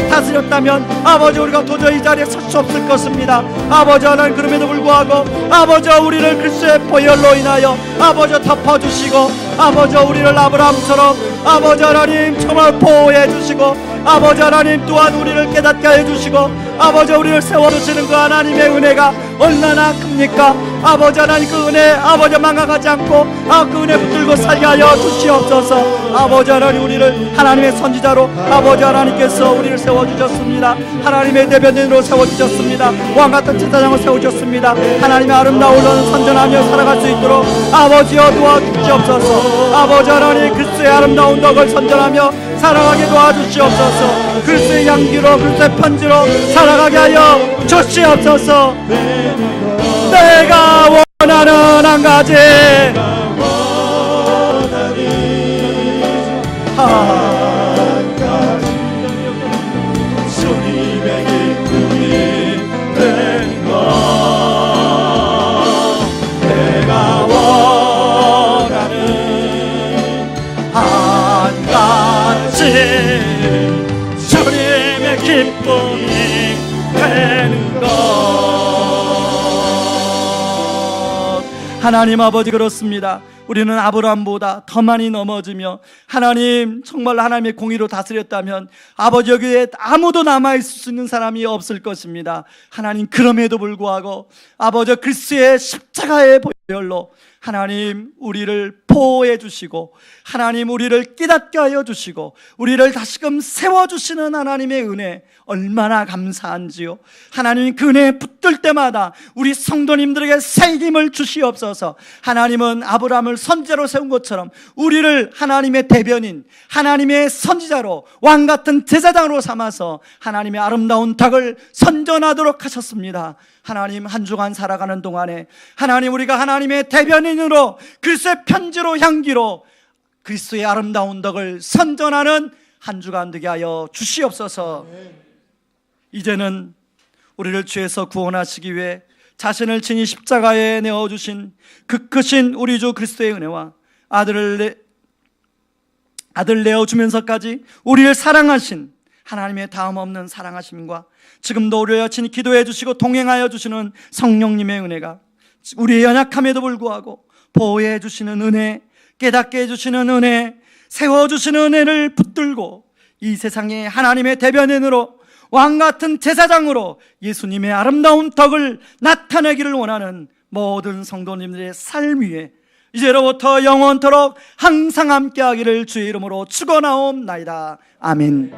다스렸다면 아버지 우리가 도저히 이 자리에 설 수 없을 것입니다. 아버지 하나님 그럼에도 불구하고 아버지 우리를 그리스도의 보혈로 인하여 아버지 덮어주시고 아버지 우리를 아브라함처럼 아버지 하나님 정말 보호해 주시고 아버지 하나님 또한 우리를 깨닫게 해주시고 아버지 우리를 세워주시는 그 하나님의 은혜가 얼마나 큽니까? 아버지 하나님 그 은혜 아버지 망각하지 않고 그 은혜 붙들고 살게 하여 주시옵소서. 아버지 하나님 우리를 하나님의 선지자로 아버지 하나님께서 우리를 세워주셨습니다. 하나님의 대변인으로 세워주셨습니다. 왕같은 제사장을 세워주셨습니다. 하나님의 아름다운 선전하며 살아갈 수 있도록 아버지여 도와주시옵소서. 아버지 하나님 그리스도의 아름다운 덕을 선전하며 살아가게 도와주시옵소서. 그리스도의 향기로 그리스도의 편지로 살아가게 하여 주시옵소서. 내가 원하는 한 가지 주님의 기쁨이 되는 것 내가 원하는 한 가지 주님의 기쁨이 되는 것. 하나님 아버지 그렇습니다. 우리는 아브라함보다 더 많이 넘어지며 하나님 정말 하나님의 공의로 다스렸다면 아버지 여기에 아무도 남아있을 수 있는 사람이 없을 것입니다. 하나님 그럼에도 불구하고 아버지 그리스도의 십자가의 보혈로 하나님 우리를 보호해 주시고 하나님 우리를 깨닫게 하여 주시고 우리를 다시금 세워주시는 하나님의 은혜 얼마나 감사한지요. 하나님 그 은혜 붙들 때마다 우리 성도님들에게 새 힘을 주시옵소서. 하나님은 아브라함을 선지자로 세운 것처럼 우리를 하나님의 대변인 하나님의 선지자로 왕같은 제사장으로 삼아서 하나님의 아름다운 덕을 선전하도록 하셨습니다. 하나님 한 주간 살아가는 동안에 하나님 우리가 하나님의 대변인으로 그리스도의 편지로 향기로 그리스도의 아름다운 덕을 선전하는 한 주간 되게 하여 주시옵소서. 이제는 우리를 죄에서 구원하시기 위해 자신을 친히 십자가에 내어주신 그 크신 우리 주 그리스도의 은혜와 아들을 내어주면서까지 우리를 사랑하신 하나님의 다음 없는 사랑하심과 지금도 우리를 여친히 기도해 주시고 동행하여 주시는 성령님의 은혜가 우리의 연약함에도 불구하고 보호해 주시는 은혜, 깨닫게 해주시는 은혜, 세워주시는 은혜를 붙들고 이 세상에 하나님의 대변인으로 왕같은 제사장으로 예수님의 아름다운 덕을 나타내기를 원하는 모든 성도님들의 삶 위에 이제로부터 영원토록 항상 함께하기를 주의 이름으로 축원하옵나이다. 아멘.